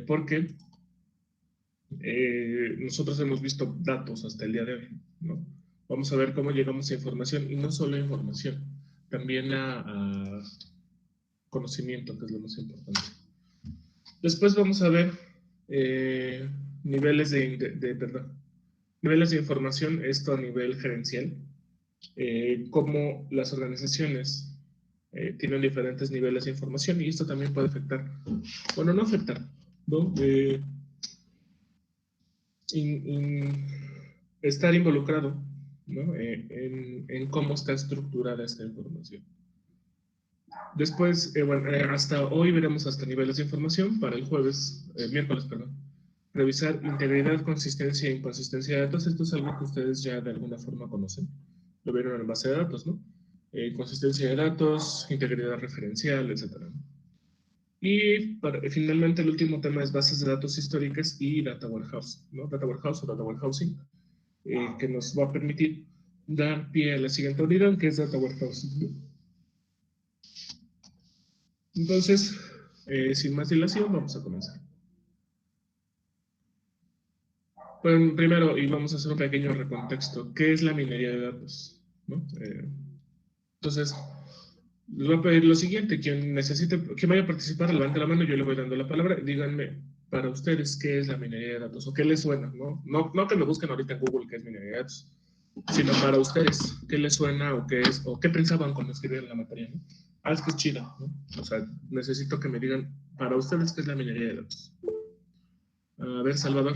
porque nosotros hemos visto datos hasta el día de hoy, ¿no? Vamos a ver cómo llegamos a información, y no solo a información, también a conocimiento, que es lo más importante. Después vamos a ver niveles niveles de información, esto a nivel gerencial, cómo las organizaciones tienen diferentes niveles de información, y esto también puede afectar, bueno, no afectar, ¿no? Estar involucrado, ¿no? En cómo está estructurada esta información. Después, bueno, hasta hoy veremos hasta niveles de información. Para el miércoles, perdón. Revisar integridad, consistencia e inconsistencia de datos. Esto es algo que ustedes ya de alguna forma conocen. Lo vieron en base de datos, ¿no? Consistencia de datos, integridad referencial, etc. Y finalmente el último tema es bases de datos históricas y data warehouse, ¿no? Data warehouse o data warehousing, que nos va a permitir dar pie a la siguiente unidad, que es data warehousing, ¿no? Entonces, sin más dilación, vamos a comenzar. Bueno, primero, y vamos a hacer un pequeño recontexto. ¿Qué es la minería de datos? ¿No? Entonces, les voy a pedir lo siguiente. Quien vaya a participar, levante la mano, yo le voy dando la palabra. Díganme, para ustedes, ¿qué es la minería de datos? ¿O qué les suena? No que me busquen ahorita en Google qué es minería de datos, sino para ustedes, ¿qué les suena o qué es, o qué pensaban cuando escribieron la materia, ¿no? Ah, es que es chida, ¿no? O sea, necesito que me digan, para ustedes, ¿qué es la minería de datos? A ver, Salvador.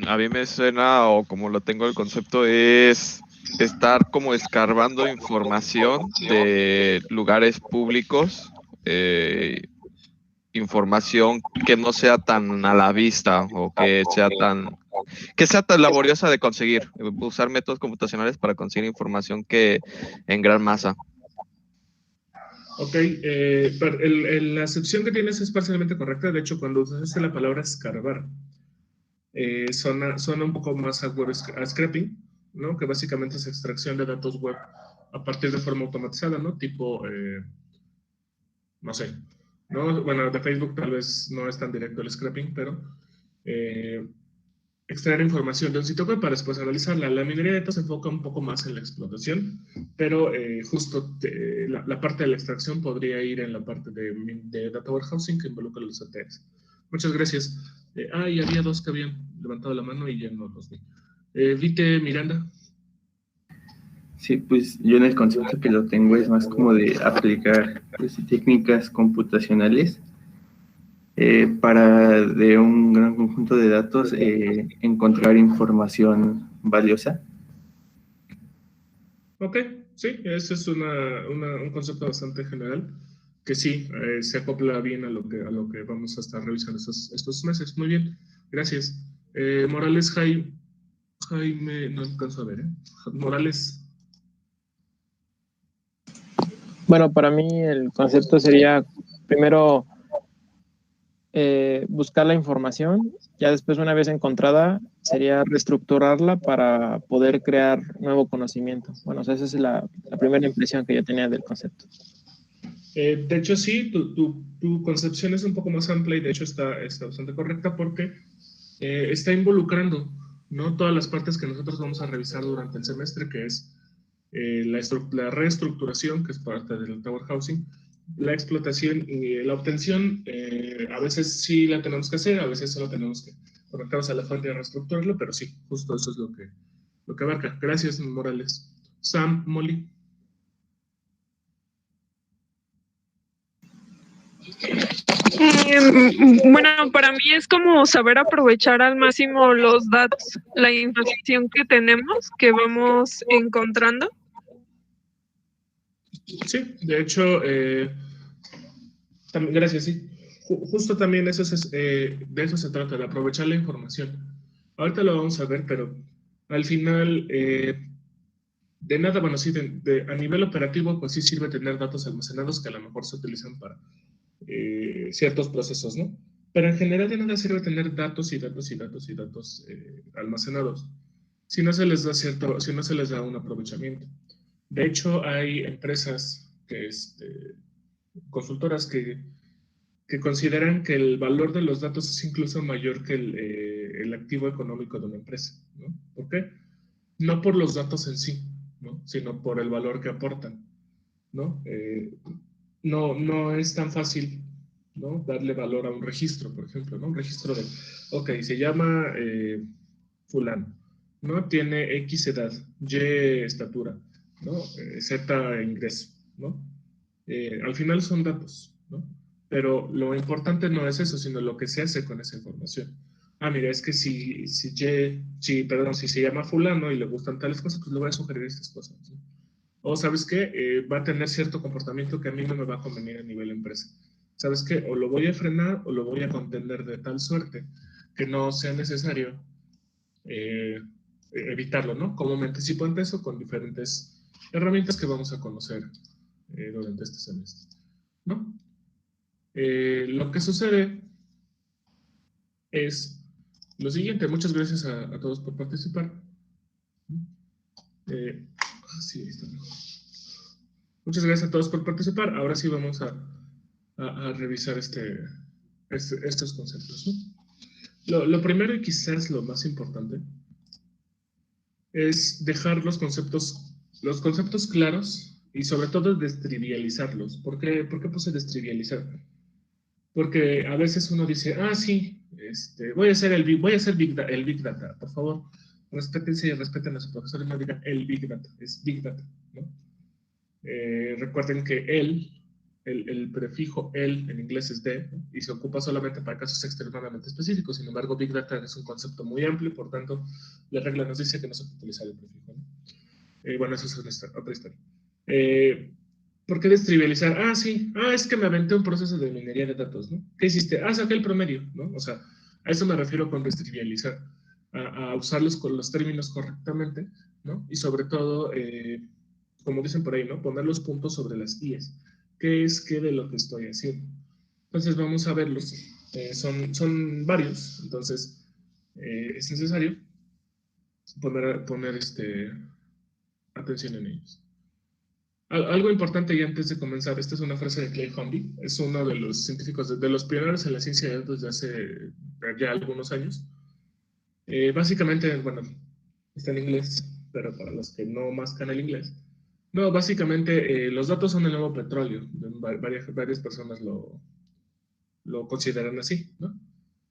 A mí me suena, o como lo tengo el concepto, es estar como escarbando información de lugares públicos, información que no sea tan a la vista o que sea tan laboriosa de conseguir, usar métodos computacionales para conseguir información que en gran masa. Ok, la acepción que tienes es parcialmente correcta. De hecho, cuando usaste la palabra escarbar, suena un poco más a scraping, ¿no? Que básicamente es extracción de datos web a partir de forma automatizada, ¿no? Tipo, no sé, ¿no? Bueno, de Facebook tal vez no es tan directo el scraping, pero extraer información de un sitio web para después analizarla. La minería de datos se enfoca un poco más en la explotación, pero justo la parte de la extracción podría ir en la parte de data warehousing que involucra los ATS. Muchas gracias. Y había dos que habían levantado la mano y ya no los vi. Vite Miranda. Sí, pues yo en el concepto que lo tengo es más como de aplicar pues, técnicas computacionales para de un gran conjunto de datos encontrar información valiosa. Ok, sí, ese es un concepto bastante general que sí, se acopla bien a lo que vamos a estar revisando estos meses. Muy bien, gracias. Morales Jaime, no alcanzo a ver, ¿eh? Morales. Bueno, para mí el concepto sería primero buscar la información, ya después una vez encontrada sería reestructurarla para poder crear nuevo conocimiento. Bueno, o sea, esa es la primera impresión que yo tenía del concepto. De hecho, sí, tu concepción es un poco más amplia y de hecho está bastante correcta porque está involucrando, ¿no? Todas las partes que nosotros vamos a revisar durante el semestre, que es la reestructuración, que es parte del warehousing, la explotación y la obtención. A veces sí la tenemos que hacer, a veces solo tenemos que conectarnos a la fuente y reestructurarlo, pero sí, justo eso es lo que abarca. Gracias, Morales. Sam, Molly. Bueno, para mí es como saber aprovechar al máximo los datos, la información que tenemos, que vamos encontrando. Sí, de hecho, también, gracias, sí. Justo también de eso se trata, de aprovechar la información. Ahorita lo vamos a ver, pero al final, de nada, bueno, sí, a nivel operativo, pues sí sirve tener datos almacenados que a lo mejor se utilizan para ciertos procesos, ¿no? Pero en general de nada sirve tener datos y datos y datos y datos almacenados si no se les da si no se les da un aprovechamiento. De hecho, hay empresas consultoras que que consideran que el valor de los datos es incluso mayor que el activo económico de una empresa, ¿no? ¿Por qué? No por los datos en sí, ¿no? Sino por el valor que aportan, ¿no? No es tan fácil, ¿no? Darle valor a un registro, por ejemplo, ¿no? Un registro de, ok, se llama fulano, ¿no? Tiene X edad, Y estatura, ¿no? Z ingreso, ¿no? Al final son datos, ¿no? Pero lo importante no es eso, sino lo que se hace con esa información. Ah, mira, es que si se llama fulano y le gustan tales cosas, pues le voy a sugerir estas cosas, ¿no? O, ¿sabes qué? Va a tener cierto comportamiento que a mí no me va a convenir a nivel empresa. ¿Sabes qué? O lo voy a frenar o lo voy a contener de tal suerte que no sea necesario evitarlo, ¿no? ¿Cómo me anticipo ante eso? Con diferentes herramientas que vamos a conocer durante este semestre, ¿no? Lo que sucede es lo siguiente. Muchas gracias a todos por participar. Sí, ahí está mejor. Muchas gracias a todos por participar. Ahora sí vamos a revisar estos conceptos, ¿no? Lo primero y quizás lo más importante es dejar los conceptos claros y sobre todo destrivializarlos. ¿Por qué puse destrivializar? Porque a veces uno dice, sí, voy a hacer el Big Data. Por favor, respétense y respeten a su profesor y no digan el Big Data, es Big Data, ¿no? Recuerden que el prefijo el en inglés es de, ¿no? Y se ocupa solamente para casos extremadamente específicos. Sin embargo, Big Data es un concepto muy amplio, por tanto, la regla nos dice que no se puede utilizar el prefijo, ¿no? Bueno, eso es otra historia. ¿Por qué destrivializar? Sí, es que me aventé un proceso de minería de datos, ¿no? ¿Qué hiciste? Saqué el promedio, ¿no? O sea, a eso me refiero con destrivializar, a usarlos con los términos correctamente, ¿no? Y sobre todo, como dicen por ahí, ¿no? Poner los puntos sobre las IES. ¿Qué es qué de lo que estoy haciendo? Entonces vamos a verlos. Son varios, entonces es necesario poner atención en ellos. Algo importante y antes de comenzar, esta es una frase de Clay Humby, es uno de los científicos, de los pioneros en la ciencia de datos desde hace ya algunos años. Básicamente, bueno, está en inglés, pero para los que no mascan el inglés, no, básicamente los datos son el nuevo petróleo. Varias personas lo consideran así, ¿no?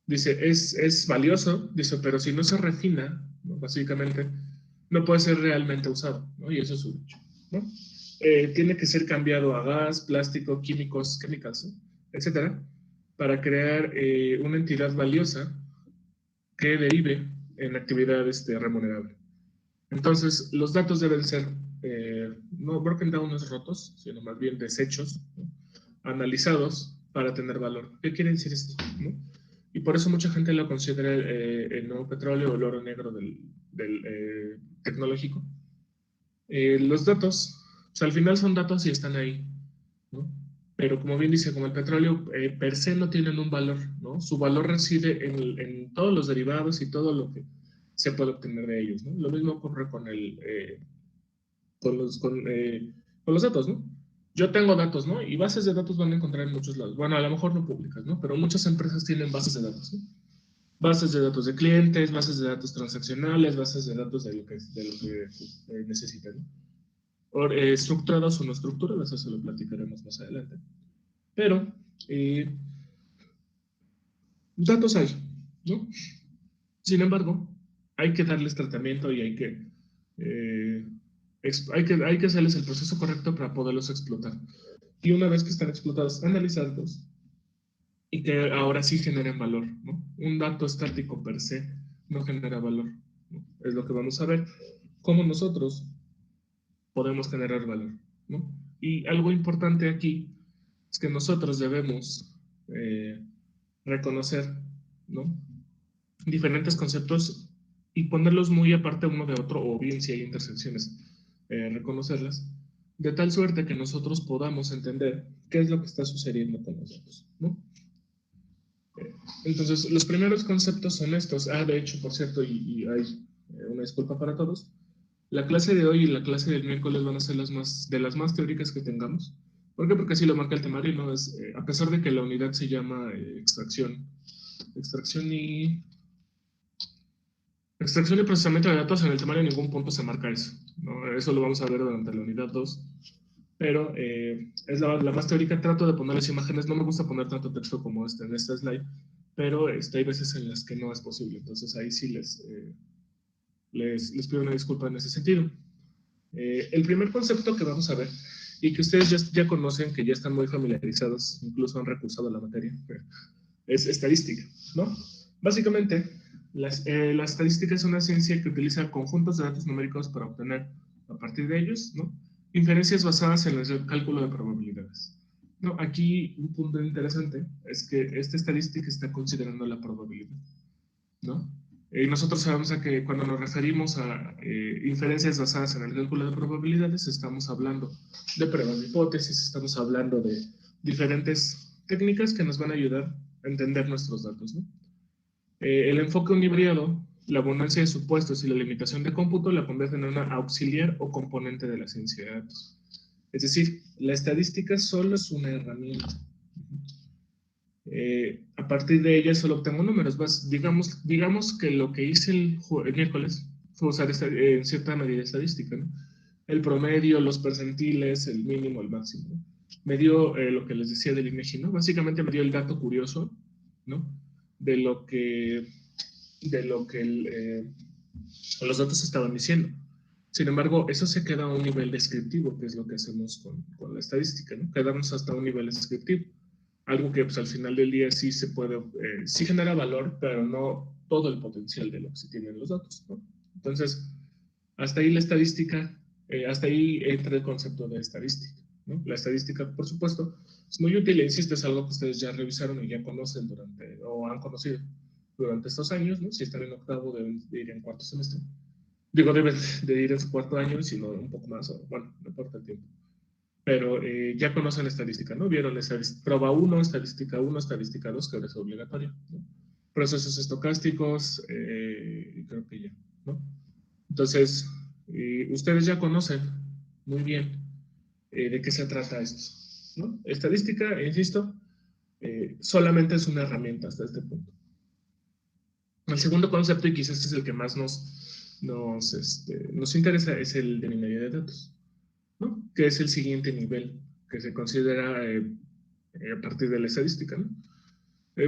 Dice, es valioso, dice, pero si no se refina, ¿no? Básicamente, no puede ser realmente usado, ¿no? Y eso es un hecho, ¿no? Tiene que ser cambiado a gas, plástico, químicos, ¿no? Etcétera, para crear una entidad valiosa que derive en actividad remunerable. Entonces, los datos deben ser no broken down, no es rotos, sino más bien desechos, ¿no? Analizados para tener valor. ¿Qué quiere decir esto? ¿No? Y por eso mucha gente lo considera el nuevo petróleo o el oro negro del tecnológico. Los datos, pues al final son datos y están ahí, ¿no? Pero como bien dice, como el petróleo per se no tienen un valor, ¿no? Su valor reside en todos los derivados y todo lo que se puede obtener de ellos, ¿no? Lo mismo ocurre con los datos, ¿no? Yo tengo datos, ¿no? Y bases de datos van a encontrar en muchos lados. Bueno, a lo mejor no públicas, ¿no? Pero muchas empresas tienen bases de datos, ¿no? Bases de datos de clientes, bases de datos transaccionales, bases de datos de lo que necesitan, ¿no? Estructurados o no estructurados, eso lo platicaremos más adelante. Pero datos hay, ¿no? Sin embargo, hay que darles tratamiento y hay que hacerles el proceso correcto para poderlos explotar. Y una vez que están explotados, analizarlos y que ahora sí generen valor, ¿no? Un dato estático per se no genera valor, ¿no? Es lo que vamos a ver, cómo nosotros podemos generar valor, ¿no? Y algo importante aquí es que nosotros debemos reconocer, ¿no? Diferentes conceptos y ponerlos muy aparte uno de otro, o bien si hay intersecciones, reconocerlas, de tal suerte que nosotros podamos entender qué es lo que está sucediendo con nosotros, ¿no? Entonces, los primeros conceptos son estos. De hecho, por cierto, y hay una disculpa para todos, la clase de hoy y la clase del miércoles van a ser de las más teóricas que tengamos, ¿Por qué? Porque así lo marca el temario, ¿no? A pesar de que la unidad se llama extracción y procesamiento de datos, en el temario en ningún punto se marca eso, ¿no? Eso lo vamos a ver durante la unidad 2. Pero es la más teórica. Trato de ponerles imágenes. No me gusta poner tanto texto como en esta slide, pero hay veces en las que no es posible. Entonces ahí sí les pido una disculpa en ese sentido. El primer concepto que vamos a ver, y que ustedes ya conocen, que ya están muy familiarizados, incluso han recursado la materia, es estadística, ¿no? Básicamente, la estadística es una ciencia que utiliza conjuntos de datos numéricos para obtener, a partir de ellos, ¿no?, inferencias basadas en el cálculo de probabilidades. No, aquí un punto interesante es que esta estadística está considerando la probabilidad, ¿no? Nosotros sabemos que cuando nos referimos a inferencias basadas en el cálculo de probabilidades, estamos hablando de pruebas de hipótesis, estamos hablando de diferentes técnicas que nos van a ayudar a entender nuestros datos, ¿no? El enfoque univariado, la abundancia de supuestos y la limitación de cómputo la convierten en una auxiliar o componente de la ciencia de datos. Es decir, la estadística solo es una herramienta. A partir de ella solo obtengo números. Digamos que lo que hice el miércoles fue usar en cierta medida estadística, ¿no? El promedio, los percentiles, el mínimo, el máximo, ¿no? Me dio lo que les decía del INEGI, ¿no? Básicamente me dio el dato curioso, ¿no?, de lo que los datos estaban diciendo. Sin embargo, eso se queda a un nivel descriptivo, que es lo que hacemos con la estadística, ¿no? Quedamos hasta un nivel descriptivo. Algo que pues, al final del día sí se puede, sí genera valor, pero no todo el potencial de lo que se tiene en los datos, ¿no? Entonces, hasta ahí la estadística, hasta ahí entra el concepto de estadística, ¿no? La estadística, por supuesto, es muy útil, e insisto, es algo que ustedes ya revisaron y ya conocen o han conocido durante estos años, ¿no? Si están en octavo, deben de ir en cuarto semestre. Digo, deben de ir en su cuarto año, si no un poco más, o bueno, no importa el tiempo. Pero ya conocen estadística, ¿no? Vieron prueba 1, estadística 1, estadística 2, que ahora es obligatorio, ¿no? Procesos estocásticos, creo que ya, ¿no? Entonces, ustedes ya conocen muy bien de qué se trata esto, ¿no? Estadística, insisto, solamente es una herramienta hasta este punto. El segundo concepto, y quizás es el que más nos interesa, es el de minería de datos, ¿no? Que es el siguiente nivel que se considera a partir de la estadística, ¿no?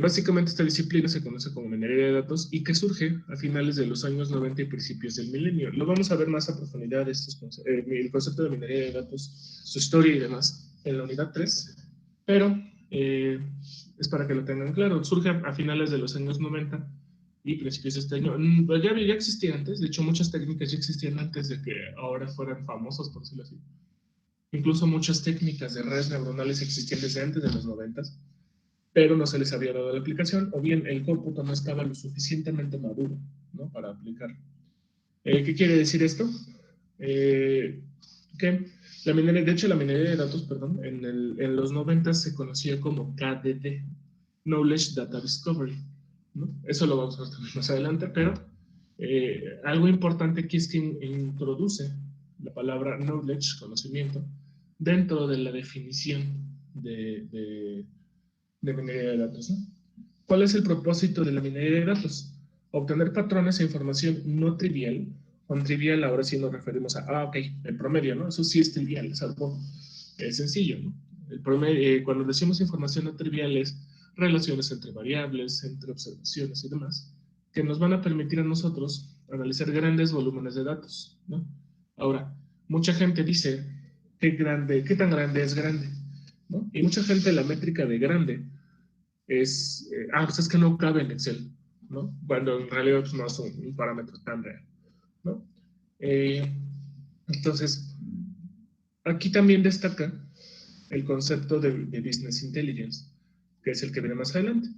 Básicamente esta disciplina se conoce como minería de datos y que surge a finales de los años 90 y principios del milenio. Lo vamos a ver más a profundidad, el concepto de minería de datos, su historia y demás, en la unidad 3, pero es para que lo tengan claro. Surge a finales de los años 90 y principios de este año. Ya existía antes, de hecho muchas técnicas ya existían antes de que ahora fueran famosos, por decirlo así. Incluso muchas técnicas de redes neuronales existían desde antes de los 90, pero no se les había dado la aplicación, o bien el cómputo no estaba lo suficientemente maduro, ¿no?, para aplicar. ¿Qué quiere decir esto? Que la minería de datos, perdón, en los 90 se conocía como KDD, Knowledge Data Discovery, ¿no? Eso lo vamos a ver más adelante, pero algo importante aquí es que introduce la palabra knowledge, conocimiento, dentro de la definición de minería de datos, ¿no? ¿Cuál es el propósito de la minería de datos? Obtener patrones e información no trivial. Con trivial ahora sí nos referimos a, ok, el promedio, ¿no? Eso sí es trivial, es algo sencillo, ¿no? El promedio, cuando decimos información no trivial es relaciones entre variables, entre observaciones y demás, que nos van a permitir a nosotros analizar grandes volúmenes de datos, ¿no? Ahora, mucha gente dice, ¿qué tan grande es grande?, ¿no? Y mucha gente la métrica de grande es, pues es que no cabe en Excel, ¿no? Cuando en realidad pues, no es un parámetro tan real, ¿no? Entonces, aquí también destaca el concepto de Business Intelligence, que es el que viene más adelante,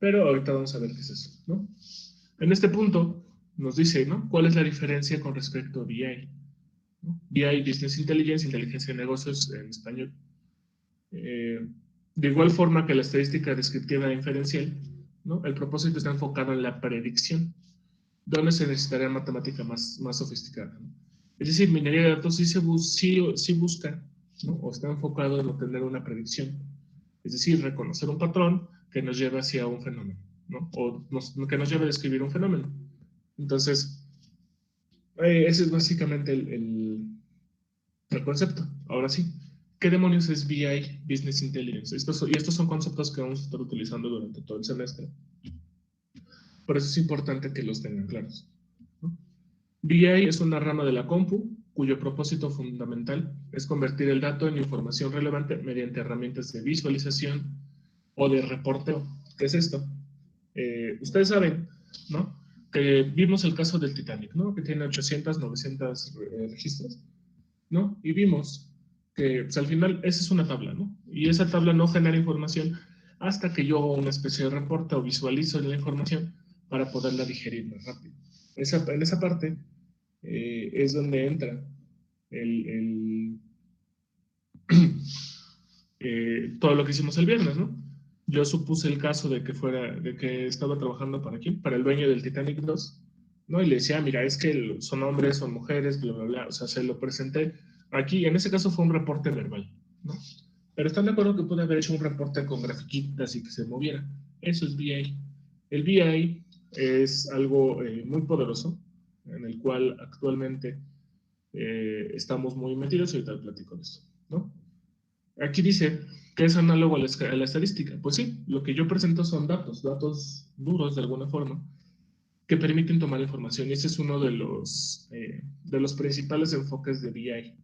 pero ahorita vamos a ver qué es eso, ¿no? En este punto nos dice, ¿no?, ¿cuál es la diferencia con respecto a BI? ¿No? BI, Business Intelligence, inteligencia de negocios en español. De igual forma que la estadística descriptiva e inferencial, ¿no?, el propósito está enfocado en la predicción, donde se necesitaría matemática más sofisticada, ¿no? Es decir, minería de datos sí busca ¿no? O está enfocado en obtener una predicción. Es decir, reconocer un patrón que nos lleve hacia un fenómeno, ¿no? O que nos lleve a describir un fenómeno. Entonces, ese es básicamente el concepto. Ahora sí, ¿qué demonios es BI, Business Intelligence? Y estos son conceptos que vamos a estar utilizando durante todo el semestre. Por eso es importante que los tengan claros, ¿no? BI es una rama de la compu cuyo propósito fundamental es convertir el dato en información relevante mediante herramientas de visualización o de reporteo. ¿Qué es esto? Ustedes saben, ¿no? Que vimos el caso del Titanic, ¿no? Que tiene 800, 900 registros, ¿no? Y vimos que pues, al final esa es una tabla, ¿no? Y esa tabla no genera información hasta que yo hago una especie de reporte o visualizo la información para poderla digerir más rápido. En esa parte es donde entra el todo lo que hicimos el viernes, ¿no? Yo supuse el caso de que estaba trabajando para quién, para el dueño del Titanic 2, ¿no? Y le decía, mira, es que son hombres, son mujeres, bla, bla, bla. O sea, se lo presenté. Aquí, en ese caso fue un reporte verbal, ¿no? Pero están de acuerdo que pude haber hecho un reporte con grafiquitas y que se moviera. Eso es BI. El BI es algo muy poderoso, en el cual actualmente estamos muy metidos y ahorita platico de esto, ¿no? Aquí dice que es análogo a la estadística. Pues sí, lo que yo presento son datos duros de alguna forma, que permiten tomar información. Y ese es uno de los principales enfoques de BI,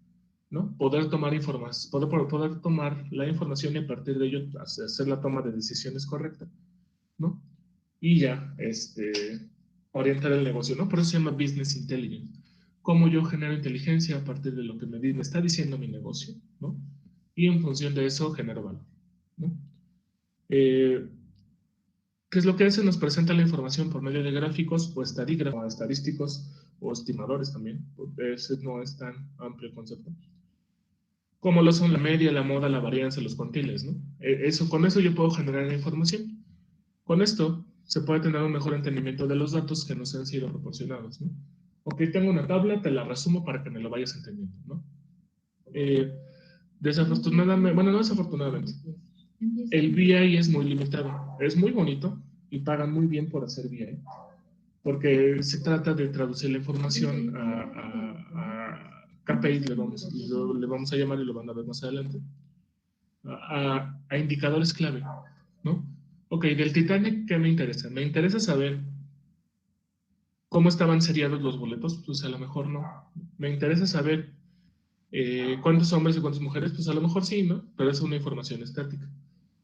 ¿no? Poder tomar información, poder tomar la información y a partir de ello hacer la toma de decisiones correcta, ¿no? Y ya, orientar el negocio, ¿no? Por eso se llama Business Intelligence. Cómo yo genero inteligencia a partir de lo que me está diciendo mi negocio, ¿no? Y en función de eso genero valor, ¿no? Eh, ¿Qué es lo que hace? Nos presenta la información por medio de gráficos o estadísticos o estimadores también. Ese no es tan amplio el concepto. Como lo son la media, la moda, la varianza, los cuantiles, ¿no? Con eso yo puedo generar información. Con esto se puede tener un mejor entendimiento de los datos que nos han sido proporcionados, ¿no? Ok, tengo una tabla, te la resumo para que me lo vayas entendiendo, ¿no? Eh, Desafortunadamente, bueno, no desafortunadamente, el VI es muy limitado, es muy bonito y pagan muy bien por hacer VI, porque se trata de traducir la información a KPIs, le vamos a llamar y lo van a ver más adelante, a indicadores clave, ¿no? Ok, del Titanic, ¿qué me interesa? Me interesa saber cómo estaban seriados los boletos, pues a lo mejor no. Me interesa saber cuántos hombres y cuántas mujeres, pues a lo mejor sí, ¿no? Pero es una información estática.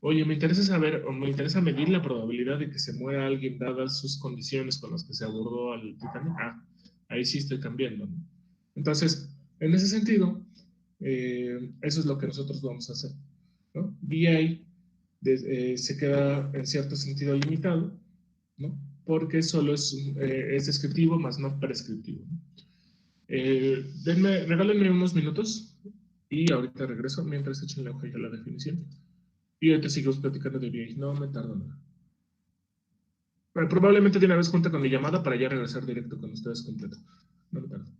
Oye, me interesa saber o me interesa medir la probabilidad de que se muera alguien dadas sus condiciones con las que se abordó al Titanic. Ah, ahí sí estoy cambiando, ¿no? Entonces, en ese sentido, eso es lo que nosotros vamos a hacer, ¿no? BI se queda en cierto sentido limitado, ¿no? Porque solo es descriptivo, más no prescriptivo, ¿no? Regálenme unos minutos y ahorita regreso mientras echen la hoja a la definición. Y ahorita seguimos platicando de BI. No me tardo nada. Probablemente de una vez junta con mi llamada para ya regresar directo con ustedes completo. No me tardo.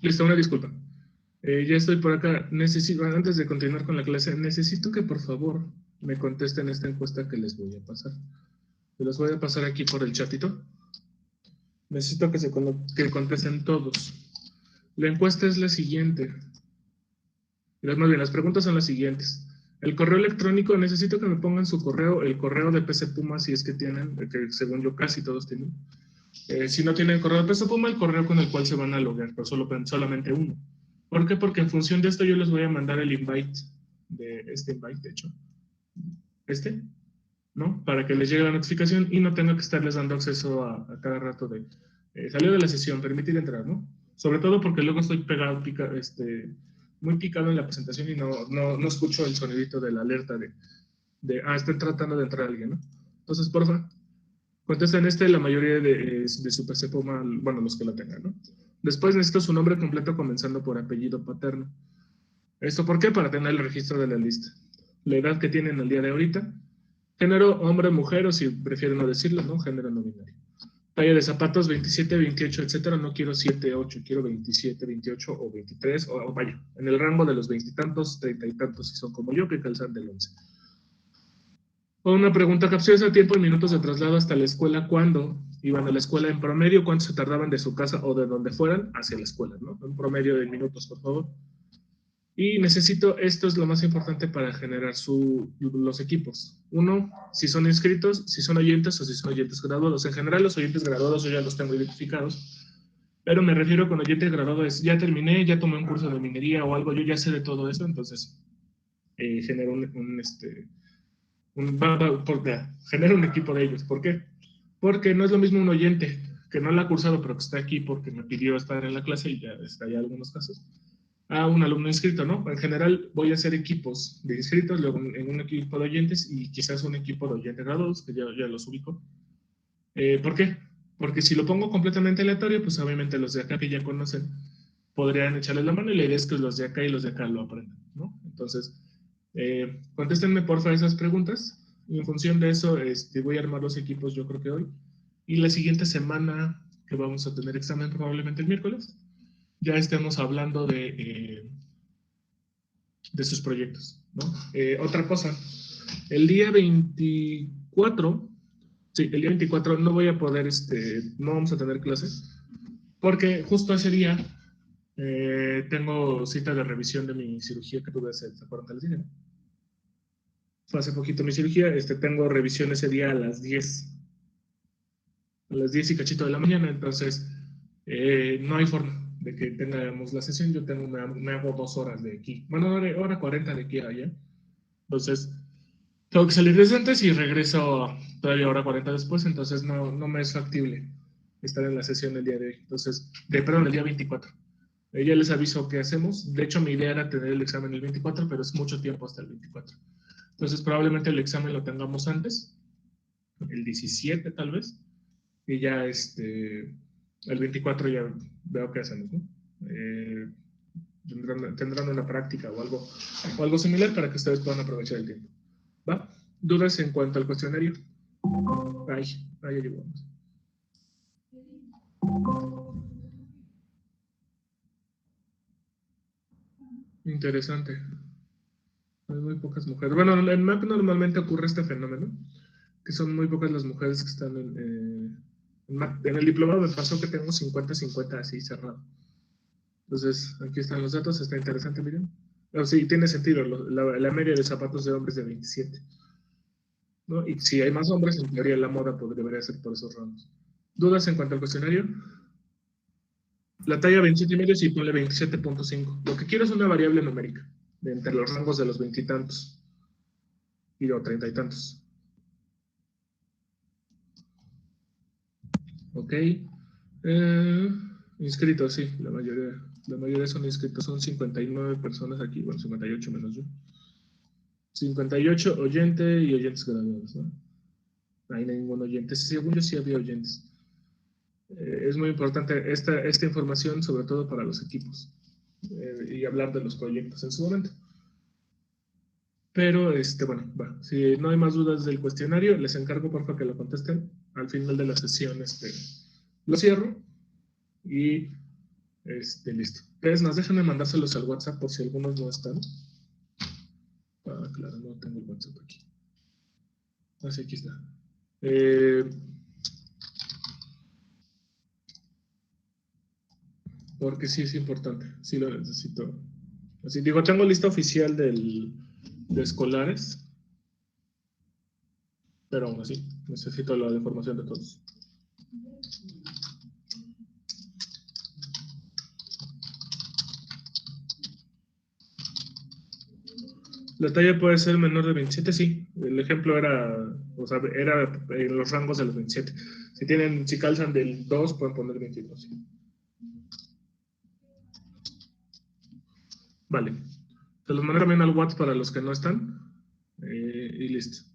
Listo, una disculpa. Ya estoy por acá. Antes de continuar con la clase, necesito que por favor me contesten esta encuesta que les voy a pasar. Se los voy a pasar aquí por el chatito. Necesito que contesten todos. La encuesta es la siguiente. Más bien, las preguntas son las siguientes. El correo electrónico, necesito que me pongan su correo, el correo de PC Puma, si es que tienen, que según yo casi todos tienen. Si no tienen el correo de PC Puma, el correo con el cual se van a loguear, pero solamente uno. ¿Por qué? Porque en función de esto yo les voy a mandar el invite, de hecho. ¿No? Para que les llegue la notificación y no tenga que estarles dando acceso a cada rato de salió de la sesión, permitir entrar, ¿no? Sobre todo porque luego estoy pegado, muy picado en la presentación y no escucho el sonidito de la alerta estoy tratando de entrar alguien, ¿no? Entonces, porfa, contesten la mayoría de su PC Puma, bueno, los que lo tengan, ¿no? Después necesito su nombre completo comenzando por apellido paterno. ¿Esto por qué? Para tener el registro de la lista. La edad que tienen al día de ahorita. Género, hombre, mujer, o si prefieren no decirlo, ¿no? Género no binario. Talla de zapatos, 27, 28, etcétera. No quiero 7, 8, quiero 27, 28 o 23, o vaya, en el rango de los 20 y tantos, 30 y tantos, si son como yo, que calzan del 11. O una pregunta capciosa: tiempo y minutos de traslado hasta la escuela. ¿Cuándo iban a la escuela en promedio? ¿Cuánto se tardaban de su casa o de donde fueran hacia la escuela, ¿no? Un promedio de minutos, por favor. Y esto es lo más importante para generar los equipos. Uno, si son inscritos, si son oyentes o si son oyentes graduados. En general, los oyentes graduados yo ya los tengo identificados, pero me refiero con oyente graduado es, ya terminé, ya tomé un curso de minería o algo, yo ya sé de todo eso, entonces genero genero un equipo de ellos. ¿Por qué? Porque no es lo mismo un oyente que no la ha cursado, pero que está aquí porque me pidió estar en la clase y ya está ya algunos casos, a un alumno inscrito, ¿no? En general voy a hacer equipos de inscritos, luego en un equipo de oyentes y quizás un equipo de oyentes graduados, que ya los ubico. ¿Por qué? Porque si lo pongo completamente aleatorio, pues obviamente los de acá que ya conocen podrían echarles la mano y la idea es que los de acá y los de acá lo aprendan, ¿no? Entonces, contéstenme porfa esas preguntas y en función de eso voy a armar los equipos yo creo que hoy. Y la siguiente semana que vamos a tener examen probablemente el miércoles, ya estemos hablando de sus proyectos, ¿no? Otra cosa, el día 24, el día 24 no voy a poder, no vamos a tener clases, porque justo ese día tengo cita de revisión de mi cirugía que tuve hace 40 días. Fue hace poquito mi cirugía, tengo revisión ese día a las 10. A las 10 y cachito de la mañana, entonces no hay forma de que tengamos la sesión. Yo me hago 2 horas de aquí, bueno, hora 40 de aquí a allá, entonces tengo que salir desde antes y regreso todavía hora 40 después, entonces no me es factible estar en la sesión el día de hoy, entonces, perdón, el día 24. Ya les aviso qué hacemos. De hecho, mi idea era tener el examen el 24, pero es mucho tiempo hasta el 24. Entonces, probablemente el examen lo tengamos antes, el 17 tal vez, y ya el 24 ya veo qué hacemos, ¿no? Tendrán una práctica o algo similar para que ustedes puedan aprovechar el tiempo. ¿Va? ¿Dudas en cuanto al cuestionario? Ahí llegamos. Interesante. Hay muy pocas mujeres. Bueno, en MAP normalmente ocurre este fenómeno, que son muy pocas las mujeres que están en MAP. En el diplomado me pasó que tengo 50-50 así cerrado. Entonces, aquí están los datos, está interesante, miren. No, sí, tiene sentido, la media de zapatos de hombres de 27. ¿No? Y si hay más hombres, en teoría la moda debería ser por esos rangos. ¿Dudas en cuanto al cuestionario? La talla 27,5 y ponle 27.5. Lo que quiero es una variable numérica, de entre los rangos de los 20 y tantos y los 30 y tantos. Ok. Inscritos, sí, la mayoría son inscritos, son 59 personas aquí, bueno, 58 menos yo. 58 oyentes y oyentes graduados, ¿no? No hay ningún oyente, según yo sí había oyentes. Es muy importante esta información, sobre todo para los equipos, y hablar de los proyectos en su momento. Pero, bueno, va. Si no hay más dudas del cuestionario, les encargo, por favor, que lo contesten. Al final de la sesión, lo cierro y Listo. Es más, déjenme mandárselos al WhatsApp por si algunos no están. Ah, claro, no tengo el WhatsApp aquí. Ah, sí, aquí está. Porque sí es importante, sí lo necesito. Así digo, tengo lista oficial de escolares, pero aún así necesito la información de todos. La talla puede ser menor de 27, sí. El ejemplo era, o sea, era en los rangos de los 27. Si calzan del 2, pueden poner 22. Sí. Vale. Se los mando también al WhatsApp para los que no están. Y listo.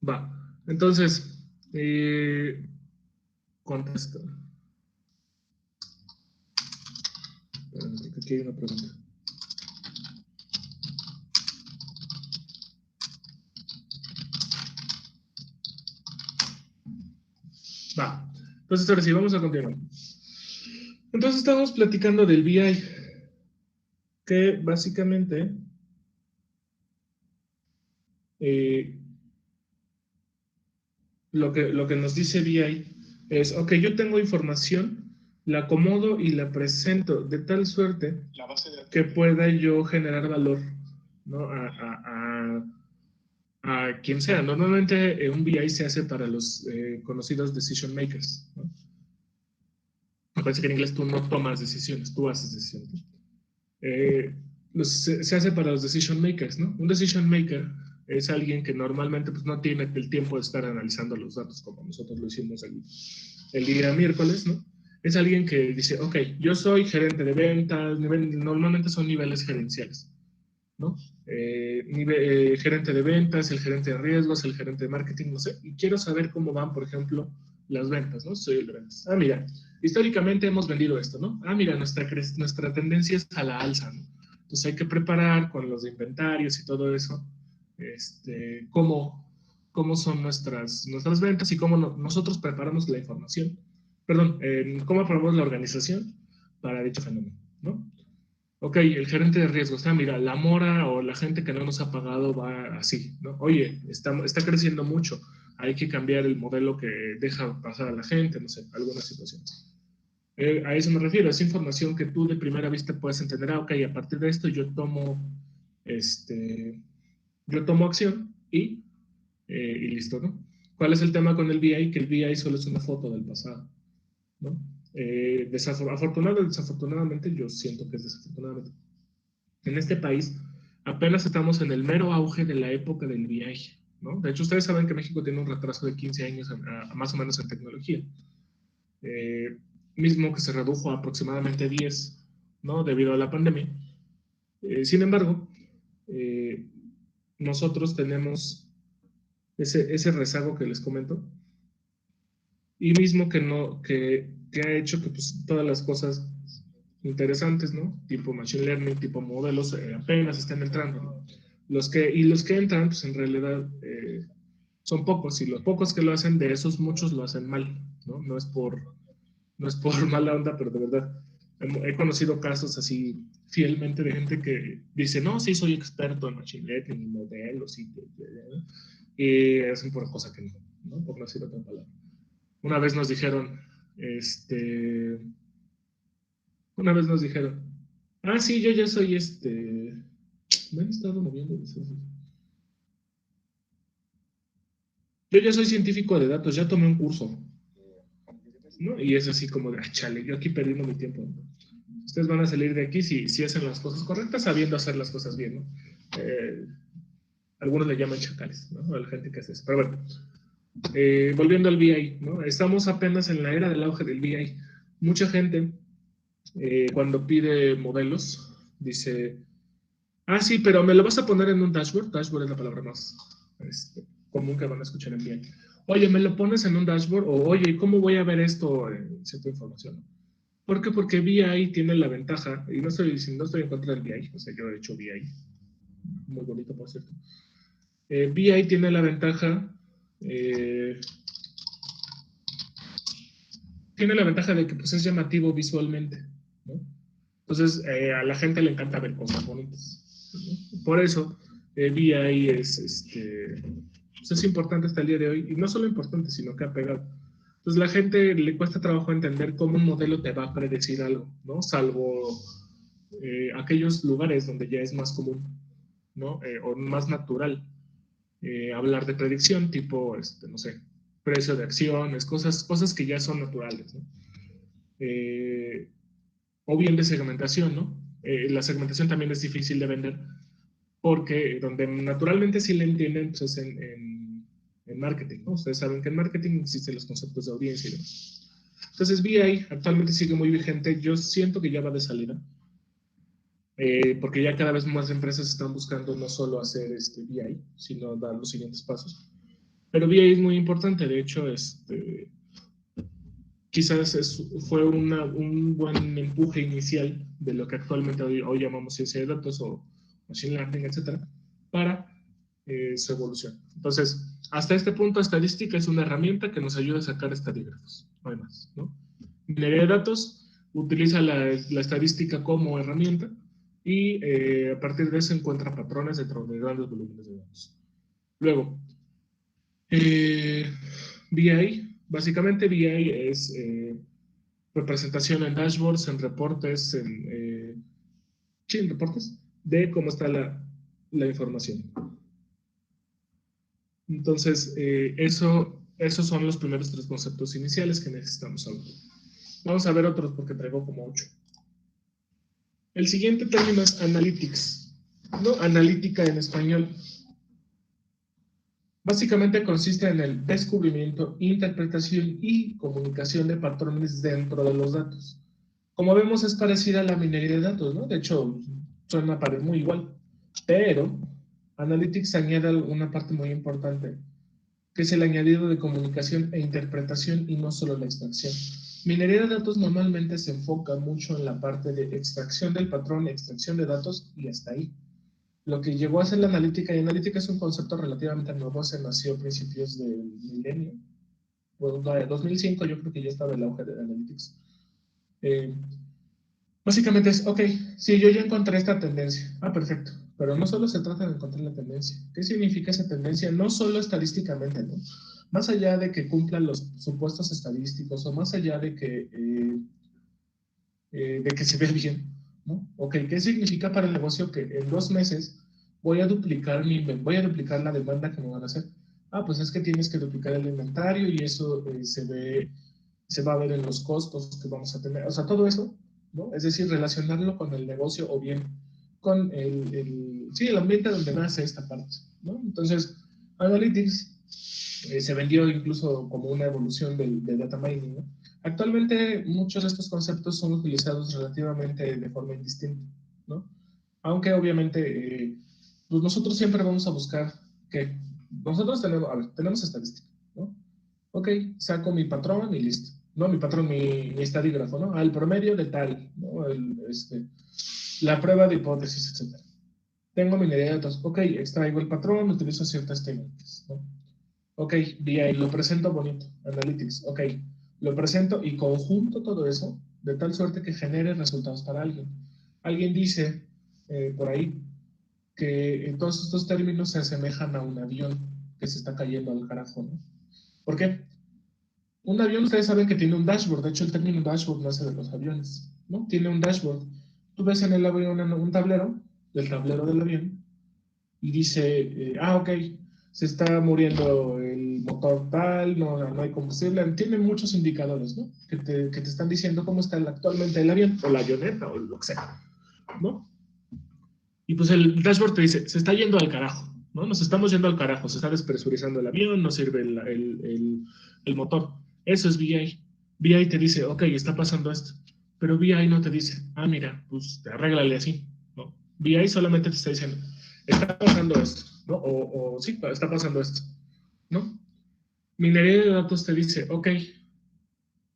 Va. Entonces, contesta. Aquí hay una pregunta. Va. Entonces, ahora sí, vamos a continuar. Entonces, estamos platicando del BI, que básicamente lo que nos dice BI es, ok, yo tengo información, la acomodo y la presento de tal suerte que pueda yo generar valor, ¿no? A quien sea. Normalmente un BI se hace para los conocidos decision makers, ¿no? Me parece que en inglés tú no tomas decisiones, tú haces decisiones. Se hace para los decision makers, ¿no? Un decision maker es alguien que normalmente pues, no tiene el tiempo de estar analizando los datos como nosotros lo hicimos el día miércoles, ¿no? Es alguien que dice, ok, yo soy gerente de ventas, normalmente son niveles gerenciales, ¿no? Gerente de ventas, el gerente de riesgos, el gerente de marketing, no sé, y quiero saber cómo van, por ejemplo, las ventas, ¿no? Soy el de ventas. Ah, mira, históricamente hemos vendido esto, ¿no? Ah, mira, nuestra tendencia es a la alza, ¿no? Entonces hay que preparar con los de inventarios y todo eso, cómo son nuestras ventas y cómo nosotros preparamos la información, perdón, cómo preparamos la organización para dicho fenómeno, ¿no? Ok, el gerente de riesgos, mira, la mora o la gente que no nos ha pagado va así, ¿no? Oye, está creciendo mucho, hay que cambiar el modelo que deja pasar a la gente, no sé, alguna situación. A eso me refiero, es información que tú de primera vista puedes entender, ok, a partir de esto yo tomo acción y listo, ¿no? ¿Cuál es el tema con el BI? Que el BI solo es una foto del pasado, ¿no? Desafortunadamente, yo siento que es desafortunadamente. En este país apenas estamos en el mero auge de la época del BI, ¿no? De hecho, ustedes saben que México tiene un retraso de 15 años más o menos en tecnología. Mismo que se redujo a aproximadamente 10, ¿no? Debido a la pandemia. Sin embargo, nosotros tenemos ese rezago que les comento y mismo que ha hecho que pues, todas las cosas interesantes, ¿no? Tipo machine learning, tipo modelos, apenas están entrando, ¿no? Los que entran, pues en realidad son pocos, y los pocos que lo hacen, de esos muchos lo hacen mal, ¿no? No es por mala onda, pero de verdad, he conocido casos así fielmente de gente que dice, no, sí, soy experto en machine learning, modelos, y hacen por cosa que no, por no decir otra palabra. Una vez nos dijeron, ah, sí, yo ya soy me han estado moviendo. Yo ya soy científico de datos, ya tomé un curso, ¿no? Y es así como de, ah, chale, yo aquí perdimos mi tiempo, ¿no? Ustedes van a salir de aquí si hacen las cosas correctas, sabiendo hacer las cosas bien, ¿no? Algunos le llaman chacales, ¿no? A la gente que hace eso. Pero bueno, volviendo al BI, ¿no? Estamos apenas en la era del auge del BI. Mucha gente, cuando pide modelos, dice, ah, sí, pero me lo vas a poner en un dashboard. Dashboard es la palabra más común que van a escuchar en BI. Oye, ¿me lo pones en un dashboard? O, oye, ¿cómo voy a ver esto en cierta información? ¿Por qué? Porque BI tiene la ventaja, y no estoy en contra del BI, o sea, yo he hecho BI, muy bonito, por cierto. BI tiene la ventaja tiene la ventaja de que pues, es llamativo visualmente, ¿no? Entonces, a la gente le encanta ver cosas bonitas, ¿no? Por eso, BI pues es importante hasta el día de hoy, y no solo importante, sino que ha pegado. Entonces, la gente le cuesta trabajo entender cómo un modelo te va a predecir algo, ¿no? Salvo aquellos lugares donde ya es más común, ¿no? O más natural hablar de predicción, tipo, no sé, precio de acciones, cosas que ya son naturales, ¿no? O bien de segmentación, ¿no? La segmentación también es difícil de vender porque donde naturalmente sí le entienden pues es en marketing, ¿no? Ustedes saben que en marketing existen los conceptos de audiencia y demás. Entonces BI actualmente sigue muy vigente, yo siento que ya va de salida, porque ya cada vez más empresas están buscando no solo hacer BI, sino dar los siguientes pasos. Pero BI es muy importante, de hecho, quizás fue un buen empuje inicial de lo que actualmente hoy llamamos ciencia de datos o machine learning, etcétera, para su evolución. Entonces, hasta este punto, estadística es una herramienta que nos ayuda a sacar estadígrafos, no hay más, ¿no? Minería de datos utiliza la estadística como herramienta y a partir de eso encuentra patrones dentro de grandes volúmenes de datos. Luego, BI, básicamente BI es representación en dashboards, en reportes, en reportes de cómo está la información. Entonces, esos son los primeros 3 conceptos iniciales que necesitamos hablar. Vamos a ver otros porque traigo como 8. El siguiente término es analytics, ¿no? Analítica en español. Básicamente consiste en el descubrimiento, interpretación y comunicación de patrones dentro de los datos. Como vemos, es parecida a la minería de datos, ¿no? De hecho, suena muy igual. Pero Analytics añade una parte muy importante, que es el añadido de comunicación e interpretación y no solo la extracción. Minería de datos normalmente se enfoca mucho en la parte de extracción del patrón, extracción de datos y hasta ahí. Lo que llegó a ser la analítica, y analítica es un concepto relativamente nuevo, se nació a principios del milenio. Bueno, en 2005 yo creo que ya estaba el auge de Analytics. Básicamente es, ok, sí, yo ya encontré esta tendencia. Ah, perfecto. Pero no solo se trata de encontrar la tendencia. ¿Qué significa esa tendencia? No solo estadísticamente, ¿no? Más allá de que cumplan los supuestos estadísticos o más allá de que se vea bien, ¿no? Ok, ¿qué significa para el negocio que en 2 meses voy a duplicar la demanda que me van a hacer? Ah, pues es que tienes que duplicar el inventario y eso se va a ver en los costos que vamos a tener. O sea, todo eso, ¿no? Es decir, relacionarlo con el negocio o bien con el ambiente donde nace esta parte, ¿no? Entonces, Analytics se vendió incluso como una evolución del data mining, ¿no? Actualmente muchos de estos conceptos son utilizados relativamente de forma indistinta, ¿no? Aunque obviamente pues nosotros siempre vamos a buscar que nosotros tenemos estadística, ¿no? Ok, saco mi patrón y listo. No, mi patrón, mi estadígrafo, ¿no? Al promedio de tal, ¿no? La prueba de hipótesis, etc. Tengo minería de datos. Ok, extraigo el patrón, utilizo ciertas técnicas, ¿no? Ok, BI, lo presento bonito. Analytics, ok. Lo presento y conjunto todo eso de tal suerte que genere resultados para alguien. Alguien dice por ahí que todos estos términos se asemejan a un avión que se está cayendo al carajo, ¿no? ¿Por qué? Un avión, ustedes saben que tiene un dashboard. De hecho, el término dashboard nace de los aviones, ¿no? Tiene un dashboard. Tú ves en el avión un tablero, del tablero del avión, y dice, ok, se está muriendo el motor tal, no hay combustible. Tiene muchos indicadores, ¿no? Que te están diciendo cómo está actualmente el avión, o la avioneta, o lo que sea, ¿no? Y pues el dashboard te dice, se está yendo al carajo, ¿no? Nos estamos yendo al carajo, se está despresurizando el avión, no sirve el motor. Eso es BI. BI te dice, ok, está pasando esto. Pero BI no te dice, ah, mira, pues arréglale así, ¿no? BI solamente te está diciendo, está pasando esto, ¿no? O sí, está pasando esto, ¿no? Minería de datos te dice, ok,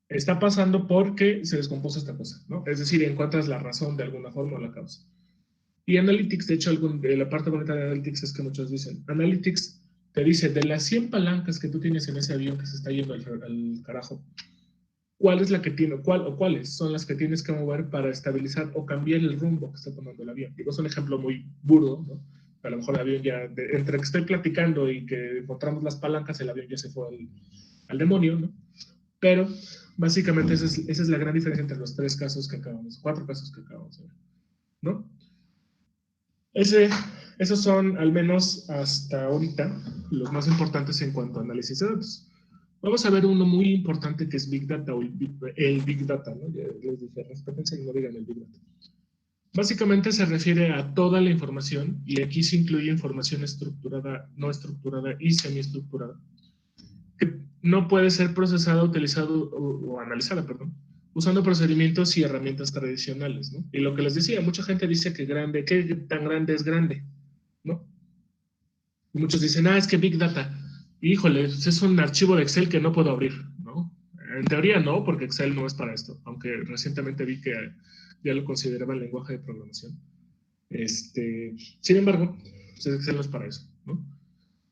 está pasando porque se descompuso esta cosa, ¿no? Es decir, encuentras la razón de alguna forma o la causa. Y Analytics, de hecho, la parte bonita de Analytics es que muchos dicen, Analytics te dice, de las 100 palancas que tú tienes en ese avión que se está yendo al carajo, cuál es la que tiene, cuáles son las que tienes que mover para estabilizar o cambiar el rumbo que está tomando el avión. Digo, es un ejemplo muy burdo, ¿no? A lo mejor el avión ya, entre que estoy platicando y que encontramos las palancas, el avión ya se fue al demonio, ¿no? Pero básicamente esa es la gran diferencia entre los 4 casos que acabamos de ver, ¿no? Esos son, al menos hasta ahorita, los más importantes en cuanto a análisis de datos. Vamos a ver uno muy importante que es Big Data o el Big Data, ¿no? Ya les dije, respétense y no digan el Big Data. Básicamente se refiere a toda la información, y aquí se incluye información estructurada, no estructurada y semiestructurada, que no puede ser procesada, utilizada o analizada, perdón, usando procedimientos y herramientas tradicionales, ¿no? Y lo que les decía, mucha gente dice que ¿qué tan grande es grande? ¿No? Y muchos dicen, es que Big Data, híjole, es un archivo de Excel que no puedo abrir, ¿no? En teoría no, porque Excel no es para esto, aunque recientemente vi que ya lo consideraban lenguaje de programación. Sin embargo, Excel no es para eso, ¿no?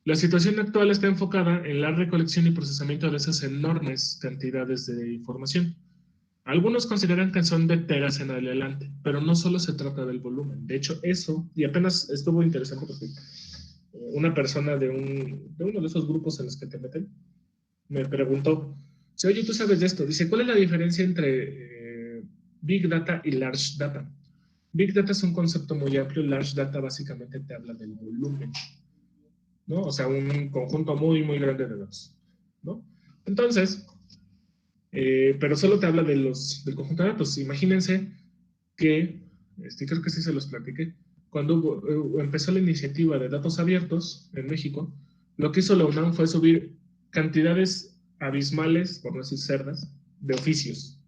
La situación actual está enfocada en la recolección y procesamiento de esas enormes cantidades de información. Algunos consideran que son de teras en adelante, pero no solo se trata del volumen. De hecho, eso, y apenas estuvo interesante porque una persona de uno de esos grupos en los que te meten me preguntó, oye, ¿tú sabes de esto? Dice, ¿cuál es la diferencia entre Big Data y Large Data? Big Data es un concepto muy amplio, Large Data básicamente te habla del volumen, ¿no? O sea, un conjunto muy, muy grande de datos, ¿no? Entonces, pero solo te habla del conjunto de datos. Imagínense que, creo que sí se los platiqué, cuando empezó la iniciativa de datos abiertos en México, lo que hizo la UNAM fue subir cantidades abismales, por no decir cerdas, de oficios,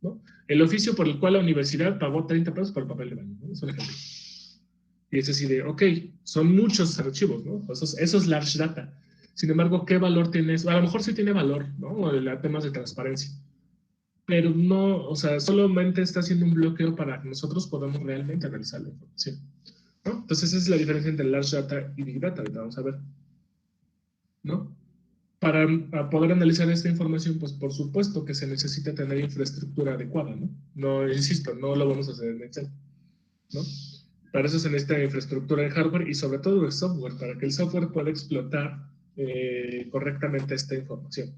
¿no? El oficio por el cual la universidad pagó 30 pesos por el papel de baño, ¿no? Es un ejemplo. Y es así de, ok, son muchos archivos, ¿no? Eso es large data. Sin embargo, ¿qué valor tiene eso? A lo mejor sí tiene valor, ¿no? Temas de transparencia. Pero no, o sea, solamente está haciendo un bloqueo para que nosotros podamos realmente analizar la información, ¿no? Entonces, esa es la diferencia entre large data y big data. Ahorita vamos a ver, ¿no? Para poder analizar esta información, pues por supuesto que se necesita tener infraestructura adecuada, ¿no? No, insisto, no lo vamos a hacer en Excel, ¿no? Para eso se necesita infraestructura de hardware y sobre todo de software, para que el software pueda explotar correctamente esta información,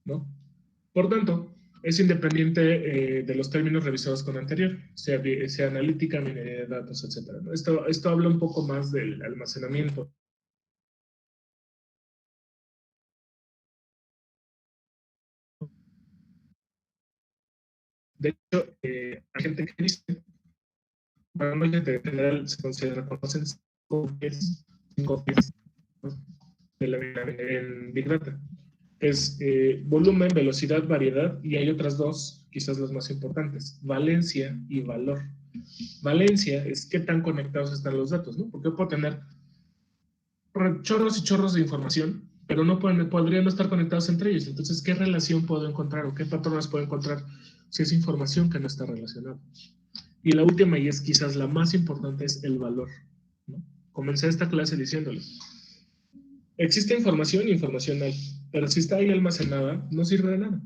¿no? Por tanto, es independiente de los términos revisados con anterior, sea analítica, minería de datos, etc., ¿no? Esto habla un poco más del almacenamiento. De hecho, hay gente que dice, bueno, en general se considera, conocen 5 P's en Big Data. Es volumen, velocidad, variedad, y hay otras 2, quizás las más importantes, valencia y valor. Valencia es qué tan conectados están los datos, ¿no? Porque yo puedo tener chorros y chorros de información, pero no podrían no estar conectados entre ellos. Entonces, ¿qué relación puedo encontrar o qué patrones puedo encontrar si es información que no está relacionada? Y la última, y es quizás la más importante, es el valor, ¿no? Comencé esta clase diciéndoles, existe información y información hay, pero si está ahí almacenada, no sirve de nada.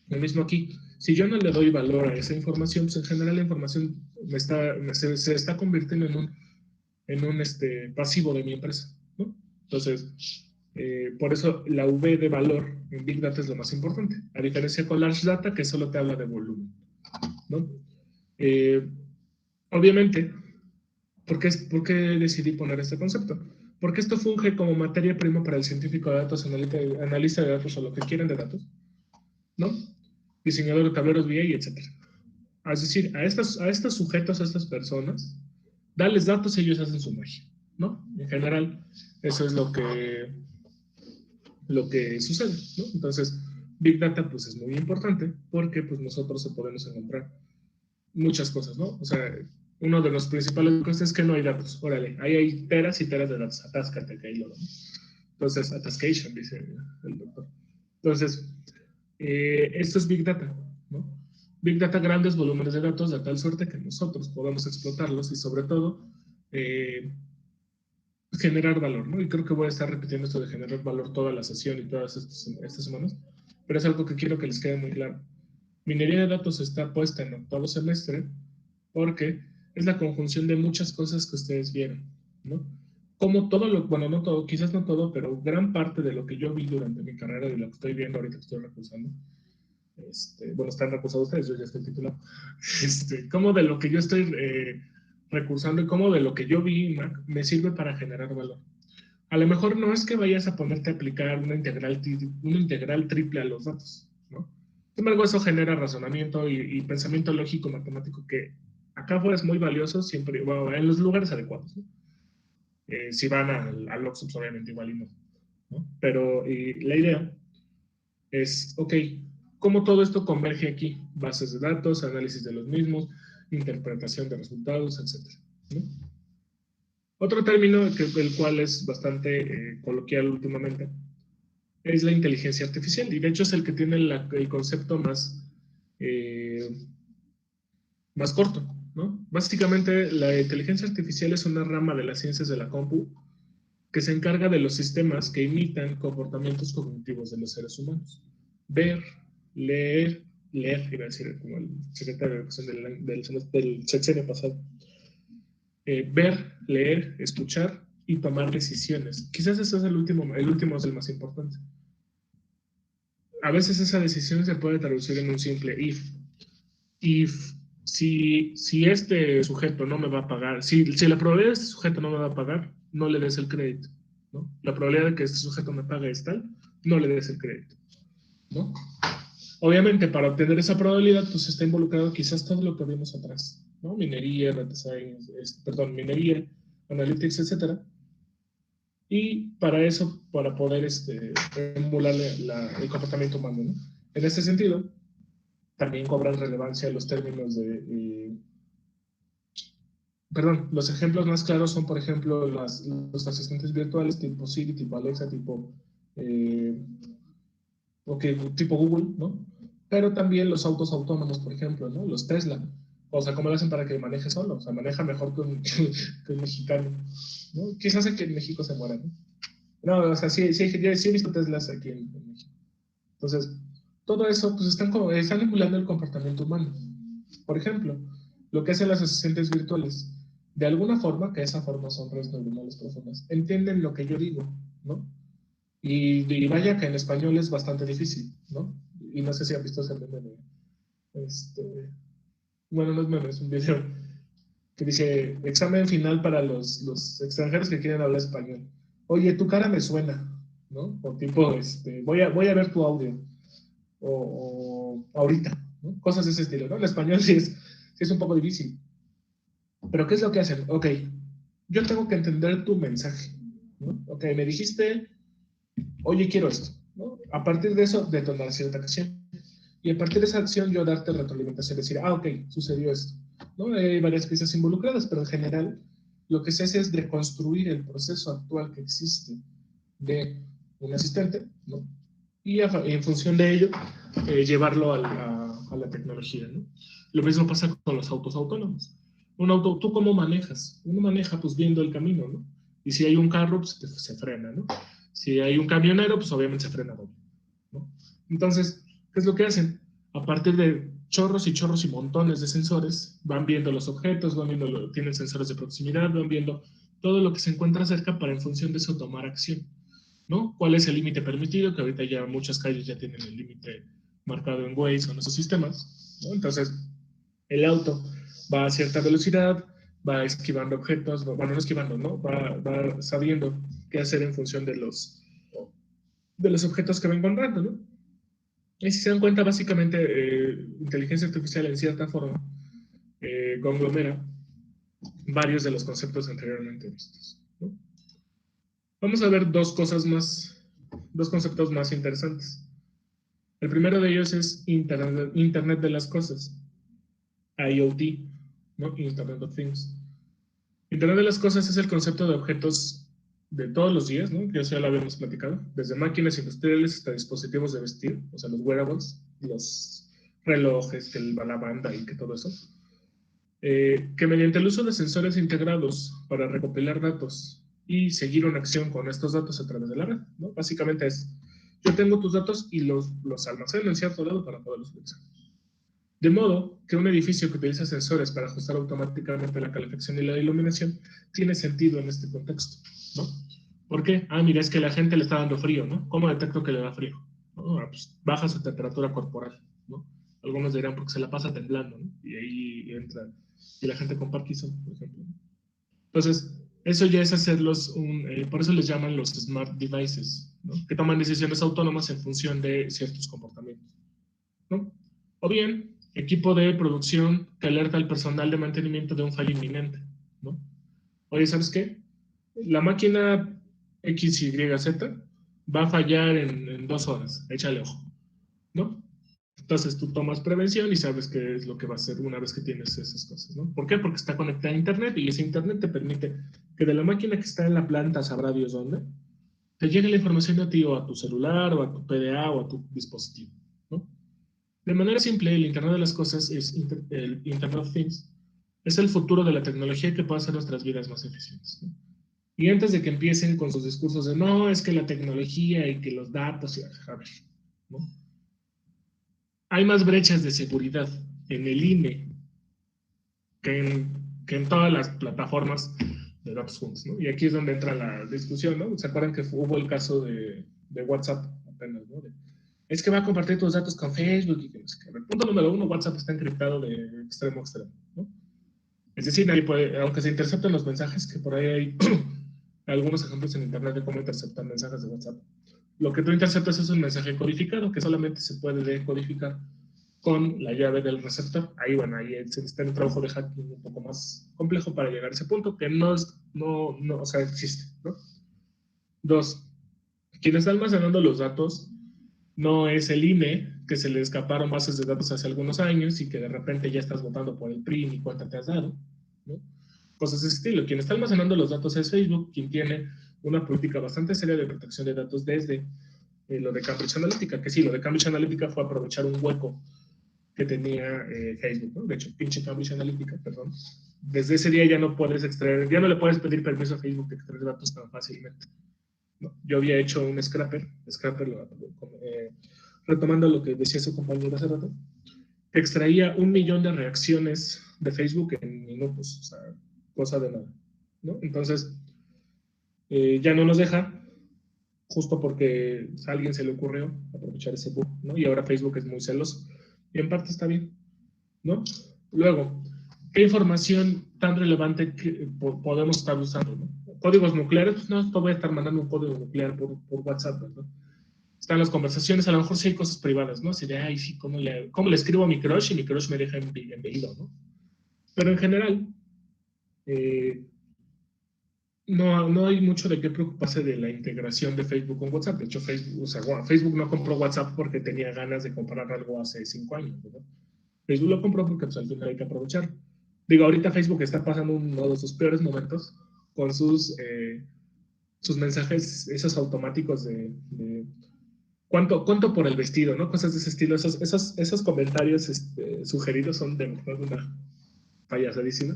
Lo mismo aquí. Si yo no le doy valor a esa información, pues en general la información se está convirtiendo en un pasivo de mi empresa, ¿no? Entonces, por eso la V de valor en Big Data es lo más importante, a diferencia con Large Data, que solo te habla de volumen, ¿no? Obviamente, ¿por qué decidí poner este concepto? Porque esto funge como materia prima para el científico de datos, analista de datos o lo que quieran de datos, ¿no? Diseñador de tableros BI, etc. Es decir, a estos sujetos, a estas personas, darles datos y ellos hacen su magia, ¿no? En general, eso es lo que sucede, ¿no? Entonces, Big Data, pues, es muy importante porque, pues, nosotros podemos encontrar muchas cosas, ¿no? O sea, uno de los principales cosas es que no hay datos. Órale, ahí hay teras y teras de datos. Atáscate, que ahí lo vemos. Entonces, atascation, dice el doctor. Entonces, esto es Big Data, ¿no? Big Data, grandes volúmenes de datos de tal suerte que nosotros podamos explotarlos y sobre todo generar valor, ¿no? Y creo que voy a estar repitiendo esto de generar valor toda la sesión y todas estas semanas, pero es algo que quiero que les quede muy claro. Minería de datos está puesta en octavo semestre porque es la conjunción de muchas cosas que ustedes vieron, ¿no? Como todo lo, bueno, no todo, quizás no todo, pero gran parte de lo que yo vi durante mi carrera y lo que estoy viendo ahorita que estoy recursando, bueno, están recursados ustedes, yo ya estoy titulado, como de lo que yo estoy recursando y como de lo que yo vi, Mac, me sirve para generar valor. A lo mejor no es que vayas a ponerte a aplicar una integral triple a los datos, ¿no? Sin embargo, eso genera razonamiento y pensamiento lógico matemático que acá afuera es muy valioso siempre, bueno, en los lugares adecuados, ¿no? Si van al Oxford, obviamente igual y no, ¿no? Pero la idea es, ok, ¿cómo todo esto converge aquí? Bases de datos, análisis de los mismos, interpretación de resultados, etc., ¿no? Otro término, el cual es bastante coloquial últimamente, es la inteligencia artificial, y de hecho es el que tiene el concepto más corto, ¿no? Básicamente, la inteligencia artificial es una rama de las ciencias de la compu que se encarga de los sistemas que imitan comportamientos cognitivos de los seres humanos. Ver, leer, iba a decir como el secretario de Educación del sexenio pasado. Ver, leer, escuchar y tomar decisiones. Quizás ese es el último es el más importante. A veces esa decisión se puede traducir en un simple if. If, si este sujeto no me va a pagar, si la probabilidad de este sujeto no me va a pagar, no le des el crédito, ¿no? La probabilidad de que este sujeto me pague es tal, no le des el crédito, ¿no? Obviamente, para obtener esa probabilidad, pues está involucrado quizás todo lo que vimos atrás, ¿no? Minería, data science, minería, analytics, etcétera. Y para eso, para poder emular el comportamiento humano, ¿no? En este sentido, también cobran relevancia los términos los ejemplos más claros son, por ejemplo, los asistentes virtuales tipo Siri, tipo Alexa, tipo Google, ¿no? Pero también los autos autónomos, por ejemplo, ¿no? Los Tesla. O sea, ¿cómo lo hacen para que maneje solo? O sea, maneja mejor que un mexicano, ¿no? Quizás hace que en México se muera, ¿no? No, o sea, sí he visto Teslas aquí en México. Entonces, todo eso, pues están emulando el comportamiento humano. Por ejemplo, lo que hacen los asistentes virtuales, de alguna forma, que esa forma son redes neuronales profundas, entienden lo que yo digo, ¿no? Y vaya que en español es bastante difícil, ¿no? Y no sé si han visto ese meme bueno, no es meme, es un video que dice, examen final para los extranjeros que quieren hablar español. Oye, tu cara me suena, ¿no? O tipo, voy a ver tu audio. O ahorita, ¿no? Cosas de ese estilo, ¿no? El español sí es un poco difícil. Pero ¿qué es lo que hacen? Ok, yo tengo que entender tu mensaje, ¿no? Ok, me dijiste, oye, quiero esto, ¿no? A partir de eso, detonar cierta acción. Y a partir de esa acción, yo darte retroalimentación, decir, ok, sucedió esto, ¿no? Hay varias piezas involucradas, pero en general, lo que se hace es reconstruir el proceso actual que existe de un asistente, ¿no? Y en función de ello, llevarlo a la tecnología, ¿no? Lo mismo pasa con los autos autónomos. Un auto, ¿tú cómo manejas? Uno maneja pues viendo el camino, ¿no? Y si hay un carro, pues se frena, ¿no? Si hay un camionero, pues obviamente se frena doble, ¿no? Entonces, ¿qué es lo que hacen? A partir de chorros y montones de sensores, van viendo los objetos, tienen sensores de proximidad, van viendo todo lo que se encuentra cerca para en función de eso tomar acción, ¿no? ¿Cuál es el límite permitido? Que ahorita ya muchas calles ya tienen el límite marcado en Waze o en esos sistemas, ¿no? Entonces, el auto va a cierta velocidad, va esquivando objetos, bueno, no esquivando, ¿no? Va sabiendo qué hacer en función de los objetos que va encontrando, ¿no? Y si se dan cuenta, básicamente, inteligencia artificial en cierta forma conglomera varios de los conceptos anteriormente vistos, ¿no? Vamos a ver dos conceptos más interesantes. El primero de ellos es Internet de las Cosas, IoT, ¿no? Internet of Things. Internet de las Cosas es el concepto de objetos de todos los días, ¿no? Que ya lo habíamos platicado, desde máquinas industriales hasta dispositivos de vestir, o sea, los wearables, los relojes, la banda y que todo eso, que mediante el uso de sensores integrados para recopilar datos y seguir una acción con estos datos a través de la red, ¿no? Básicamente es, Yo tengo tus datos y los almaceno en cierto lado para poderlos utilizar. De modo que un edificio que utiliza sensores para ajustar automáticamente la calefacción y la iluminación tiene sentido en este contexto, ¿no? ¿Por qué? Ah, mira, es que la gente le está dando frío, ¿no? ¿Cómo detecto que le da frío? ¿No? Ah, pues baja su temperatura corporal, ¿no? Algunos dirán porque se la pasa temblando, ¿no? Y ahí entra, y la gente con Parkinson, por ejemplo, ¿no? Entonces, eso ya es hacerlos, por eso les llaman los smart devices, ¿no? Que toman decisiones autónomas en función de ciertos comportamientos, ¿no? O bien, equipo de producción que alerta al personal de mantenimiento de un fallo inminente, ¿no? Oye, ¿sabes qué? La máquina XYZ va a fallar en 2 horas, échale ojo, ¿no? Entonces tú tomas prevención y sabes qué es lo que va a hacer una vez que tienes esas cosas, ¿no? ¿Por qué? Porque está conectada a Internet y ese Internet te permite que de la máquina que está en la planta, sabrá Dios dónde, te llegue la información a ti o a tu celular o a tu PDA o a tu dispositivo, ¿no? De manera simple, el Internet de las Cosas es el Internet of Things, es el futuro de la tecnología que puede hacer nuestras vidas más eficientes, ¿no? Y antes de que empiecen con sus discursos de no, es que la tecnología y que los datos, y, a ver, ¿no? Hay más brechas de seguridad en el INE que en todas las plataformas de datos juntos, ¿no? Y aquí es donde entra la discusión, ¿no? ¿Se acuerdan que hubo el caso de WhatsApp apenas, ¿no? Es que va a compartir tus datos con Facebook y que no sé qué. El punto número 1, WhatsApp está encriptado de extremo a extremo, ¿no? Es decir, nadie puede, aunque se intercepten los mensajes, que por ahí hay algunos ejemplos en internet de cómo interceptar mensajes de WhatsApp. Lo que tú interceptas es un mensaje codificado que solamente se puede decodificar con la llave del receptor. Ahí, bueno, ahí está el trabajo de hacking un poco más complejo para llegar a ese punto, que no, o sea, existe, ¿no? 2, quien está almacenando los datos no es el INE, que se le escaparon bases de datos hace algunos años y que de repente ya estás votando por el PRI y ni cuenta te has dado, ¿no? Cosas de ese estilo. Quien está almacenando los datos es Facebook, quien tiene una política bastante seria de protección de datos desde lo de Cambridge Analytica, que sí, lo de Cambridge Analytica fue aprovechar un hueco que tenía Facebook, ¿no? De hecho, pinche Cambridge Analytica, perdón. Desde ese día ya no puedes extraer, ya no le puedes pedir permiso a Facebook de extraer datos tan fácilmente, ¿no? Yo había hecho un scrapper retomando lo que decía su compañero hace rato, que extraía 1 millón de reacciones de Facebook en minutos, o sea, cosa de nada, ¿no? Entonces, ya no nos deja, justo porque a alguien se le ocurrió aprovechar ese bug, ¿no? Y ahora Facebook es muy celoso. Y en parte está bien, ¿no? Luego, ¿qué información tan relevante que podemos estar usando, ¿no? Códigos nucleares, pues no, voy a estar mandando un código nuclear por WhatsApp, ¿no? Están las conversaciones, a lo mejor sí hay cosas privadas, ¿no? Así de, ay, sí, ¿cómo le escribo a mi crush y mi crush me deja enviado, ¿no? Pero en general, no hay mucho de qué preocuparse de la integración de Facebook con WhatsApp. De hecho, Facebook no compró WhatsApp porque tenía ganas de comprar algo hace 5 años, ¿no? Facebook lo compró porque pues, al final hay que aprovechar. Digo, ahorita Facebook está pasando uno de sus peores momentos con sus mensajes, esos automáticos de ¿cuánto por el vestido, ¿no? Cosas de ese estilo. Esos comentarios sugeridos son de verdad una payasadísima.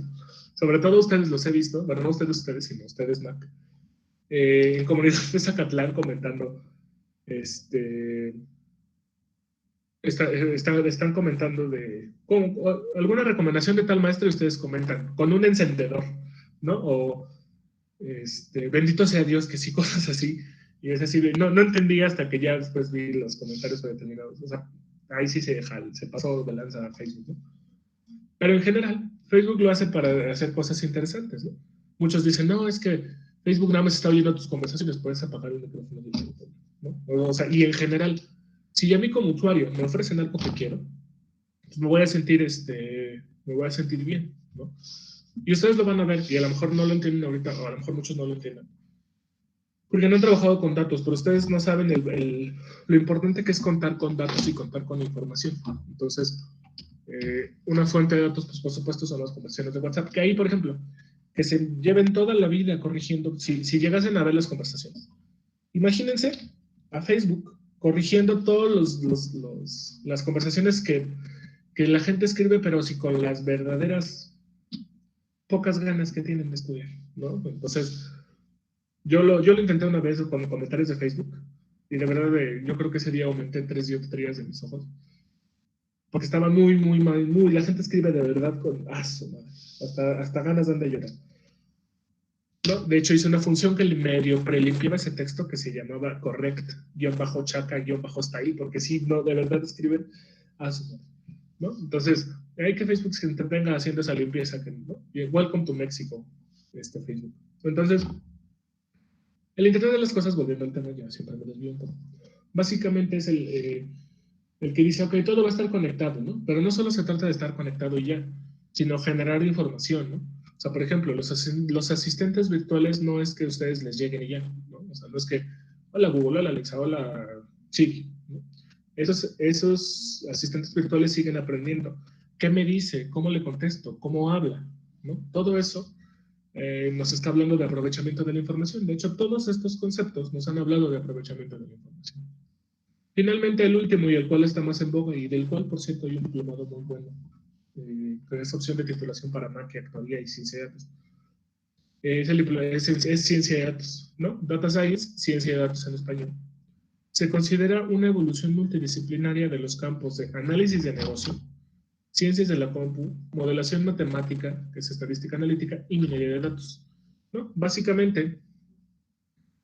Sobre todo ustedes los he visto, bueno, no ustedes, sino ustedes, Mac, en comunidad de Zacatlán comentando, están comentando de alguna recomendación de tal maestro y ustedes comentan con un encendedor, ¿no? O bendito sea Dios, que sí, cosas así. Y es así, no entendí hasta que ya después vi los comentarios predeterminados. O sea, ahí sí se pasó de lanza a Facebook, ¿no? Pero en general, Facebook lo hace para hacer cosas interesantes, ¿no? Muchos dicen, no, es que Facebook nada más está oyendo tus conversaciones, puedes apagar el micrófono, ¿no? O sea, y en general, si a mí como usuario me ofrecen algo que quiero, pues me voy a sentir bien, ¿no? Y ustedes lo van a ver, y a lo mejor no lo entienden ahorita, o a lo mejor muchos no lo entiendan, porque no han trabajado con datos, pero ustedes no saben lo importante que es contar con datos y contar con información. Entonces, una fuente de datos, pues por supuesto, son las conversaciones de WhatsApp, que ahí, por ejemplo, que se lleven toda la vida corrigiendo, si llegasen a ver las conversaciones. Imagínense a Facebook corrigiendo todas las conversaciones que la gente escribe, pero sí con las verdaderas pocas ganas que tienen de estudiar, ¿no? Entonces, yo lo intenté una vez con comentarios de Facebook Y de verdad, yo creo que ese día aumenté 3 dioptrías de mis ojos. Porque estaba muy, muy mal, muy, la gente escribe de verdad con su madre, hasta ganas dan de llorar. ¿No? De hecho, hice una función que medio prelimpiaba ese texto que se llamaba correct-chaca-style, porque sí, no, de verdad escriben su madre, ¿no? Entonces, hay que Facebook se entretenga haciendo esa limpieza, ¿no? Y welcome to Mexico, Facebook. Entonces, el Internet de las cosas, volviendo al tema, ya siempre me desvío un poco. Básicamente es el que dice, ok, todo va a estar conectado, ¿no? Pero no solo se trata de estar conectado y ya, sino generar información, ¿no? O sea, por ejemplo, los asistentes virtuales no es que ustedes les lleguen y ya, ¿no? O sea, no es que, hola Google, hola Alexa, hola Siri, ¿no? Esos asistentes virtuales siguen aprendiendo. ¿Qué me dice? ¿Cómo le contesto? ¿Cómo habla? ¿No? Todo eso nos está hablando de aprovechamiento de la información. De hecho, todos estos conceptos nos han hablado de aprovechamiento de la información. Finalmente, el último y el cual está más en boga y del cual, por cierto, hay un diplomado muy bueno, con esa opción de titulación para Mac, actualidad y ciencia de datos. Es ciencia de datos, ¿no? Data Science, ciencia de datos en español. Se considera una evolución multidisciplinaria de los campos de análisis de negocio, ciencias de la compu, modelación matemática, que es estadística analítica, y minería de datos, ¿no? Básicamente,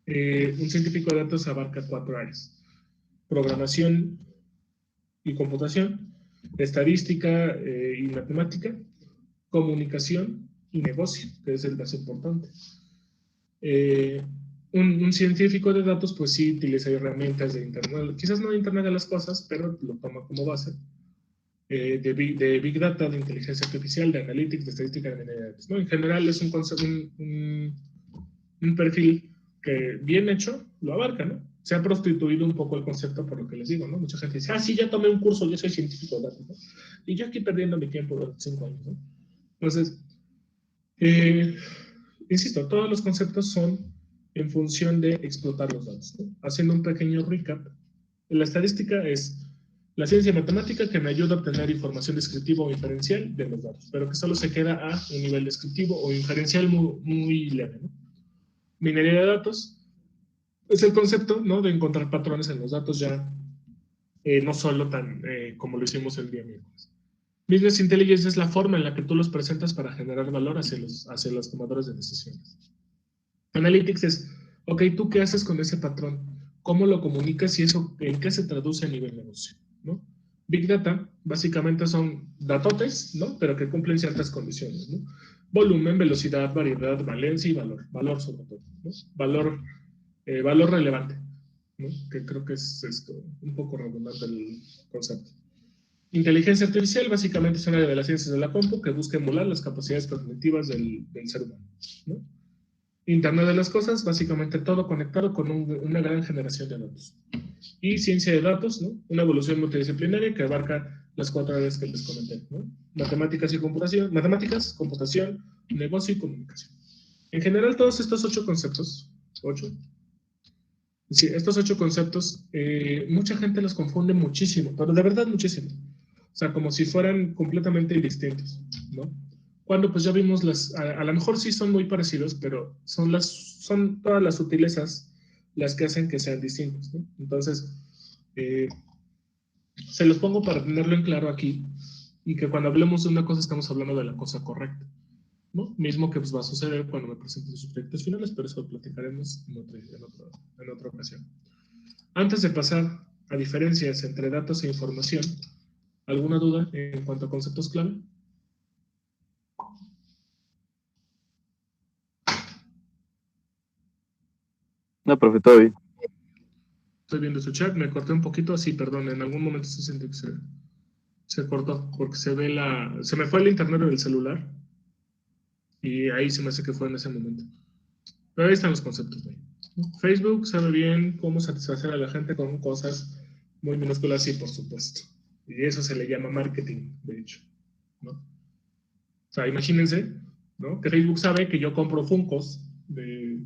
un científico de datos abarca 4 áreas: programación y computación, estadística y matemática, comunicación y negocio, que es el más importante. Un científico de datos, pues sí utiliza herramientas de Internet, quizás no de Internet de las cosas, pero lo toma como base, de Big Data, de inteligencia artificial, de analytics, de estadística, de minería de datos, ¿no? En general es un perfil que bien hecho lo abarca, ¿no? Se ha prostituido un poco el concepto por lo que les digo, ¿no? Mucha gente dice, sí, ya tomé un curso, yo soy científico de datos, ¿no? Y yo aquí perdiendo mi tiempo durante 5 años, ¿no? Entonces, insisto, todos los conceptos son en función de explotar los datos, ¿no? Haciendo un pequeño recap, la estadística es la ciencia matemática que me ayuda a obtener información descriptiva o inferencial de los datos, pero que solo se queda a un nivel descriptivo o inferencial muy, muy leve, ¿no? Minería de datos es el concepto, ¿no? De encontrar patrones en los datos ya, no solo tan como lo hicimos el día miércoles. Business Intelligence es la forma en la que tú los presentas para generar valor hacia los tomadores de decisiones. Analytics es, ok, ¿tú qué haces con ese patrón? ¿Cómo lo comunicas y eso en qué se traduce a nivel negocio, ¿no? Big Data básicamente son datotes, ¿no? Pero que cumplen ciertas condiciones, ¿no? Volumen, velocidad, variedad, valencia y valor. Valor sobre todo, ¿no? Valor relevante, ¿no? Que creo que es un poco redundante el concepto. Inteligencia artificial básicamente es una área de las ciencias de la compu que busca emular las capacidades cognitivas del ser humano, ¿no? Internet de las cosas, básicamente todo conectado con una gran generación de datos. Y ciencia de datos, ¿no? Una evolución multidisciplinaria que abarca las 4 áreas que les comenté, ¿no? Matemáticas, computación, negocio y comunicación. En general, todos estos 8 conceptos, sí, estos 8 conceptos, mucha gente los confunde muchísimo, pero de verdad muchísimo. O sea, como si fueran completamente distintos, ¿no? Cuando pues ya vimos a lo mejor sí son muy parecidos, pero son todas las sutilezas las que hacen que sean distintos, ¿no? Entonces, se los pongo para tenerlo en claro aquí y que cuando hablemos de una cosa estamos hablando de la cosa correcta, ¿no? Mismo que pues, va a suceder cuando me presenten sus proyectos finales, pero eso lo platicaremos en otra ocasión. Antes de pasar a diferencias entre datos e información, ¿alguna duda en cuanto a conceptos clave? No, profe, todo bien. Estoy viendo su chat, me corté un poquito así, perdón, en algún momento se siente que se cortó, porque se me fue el internet del celular y ahí se me hace que fue en ese momento. Pero ahí están los conceptos, ¿no? Facebook sabe bien cómo satisfacer a la gente con cosas muy minúsculas, sí, por supuesto. Y eso se le llama marketing, de hecho, ¿no? O sea, imagínense, ¿no? Que Facebook sabe que yo compro Funkos de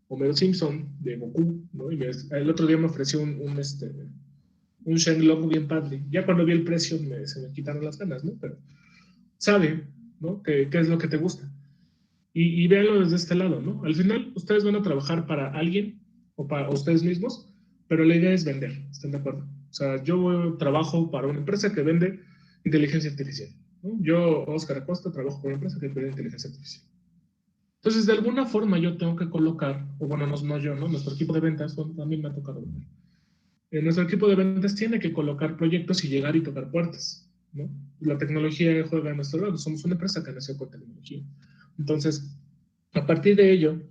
Homero Simpson, de Goku, ¿no? Y el otro día me ofreció un Shenlong bien padre. Ya cuando vi el precio se me quitaron las ganas, ¿no? Pero sabe, ¿no? ¿Qué es lo que te gusta? Y véanlo desde este lado, ¿no? Al final, ustedes van a trabajar para alguien o para ustedes mismos, pero la idea es vender, ¿están de acuerdo? O sea, yo trabajo para una empresa que vende inteligencia artificial, ¿no? Yo, Oscar Acosta, trabajo para una empresa que vende inteligencia artificial. Entonces, de alguna forma yo tengo que colocar, o bueno, no yo, ¿no? Nuestro equipo de ventas, también me ha tocado vender. Nuestro equipo de ventas tiene que colocar proyectos y llegar y tocar puertas, ¿no? La tecnología juega a nuestro lado, somos una empresa que nació con tecnología. Entonces, a partir de ello,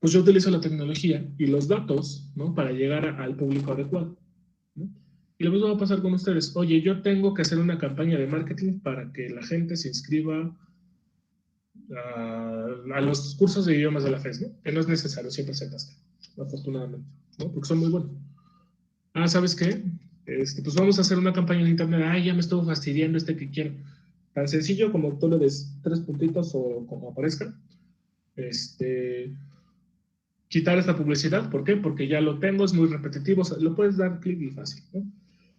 pues yo utilizo la tecnología y los datos, ¿no? Para llegar al público adecuado, ¿no? Y lo mismo va a pasar con ustedes. Oye, yo tengo que hacer una campaña de marketing para que la gente se inscriba a los cursos de idiomas de la FES, ¿no? Que no es necesario, siempre se atasca, afortunadamente, ¿no? Porque son muy buenos. ¿Sabes qué? Pues vamos a hacer una campaña en internet. Ya me estuvo fastidiando que quiero. Tan sencillo como tú le des 3 puntitos o como aparezca. Quitar esta publicidad. ¿Por qué? Porque ya lo tengo, es muy repetitivo. O sea, lo puedes dar clic y fácil, ¿no?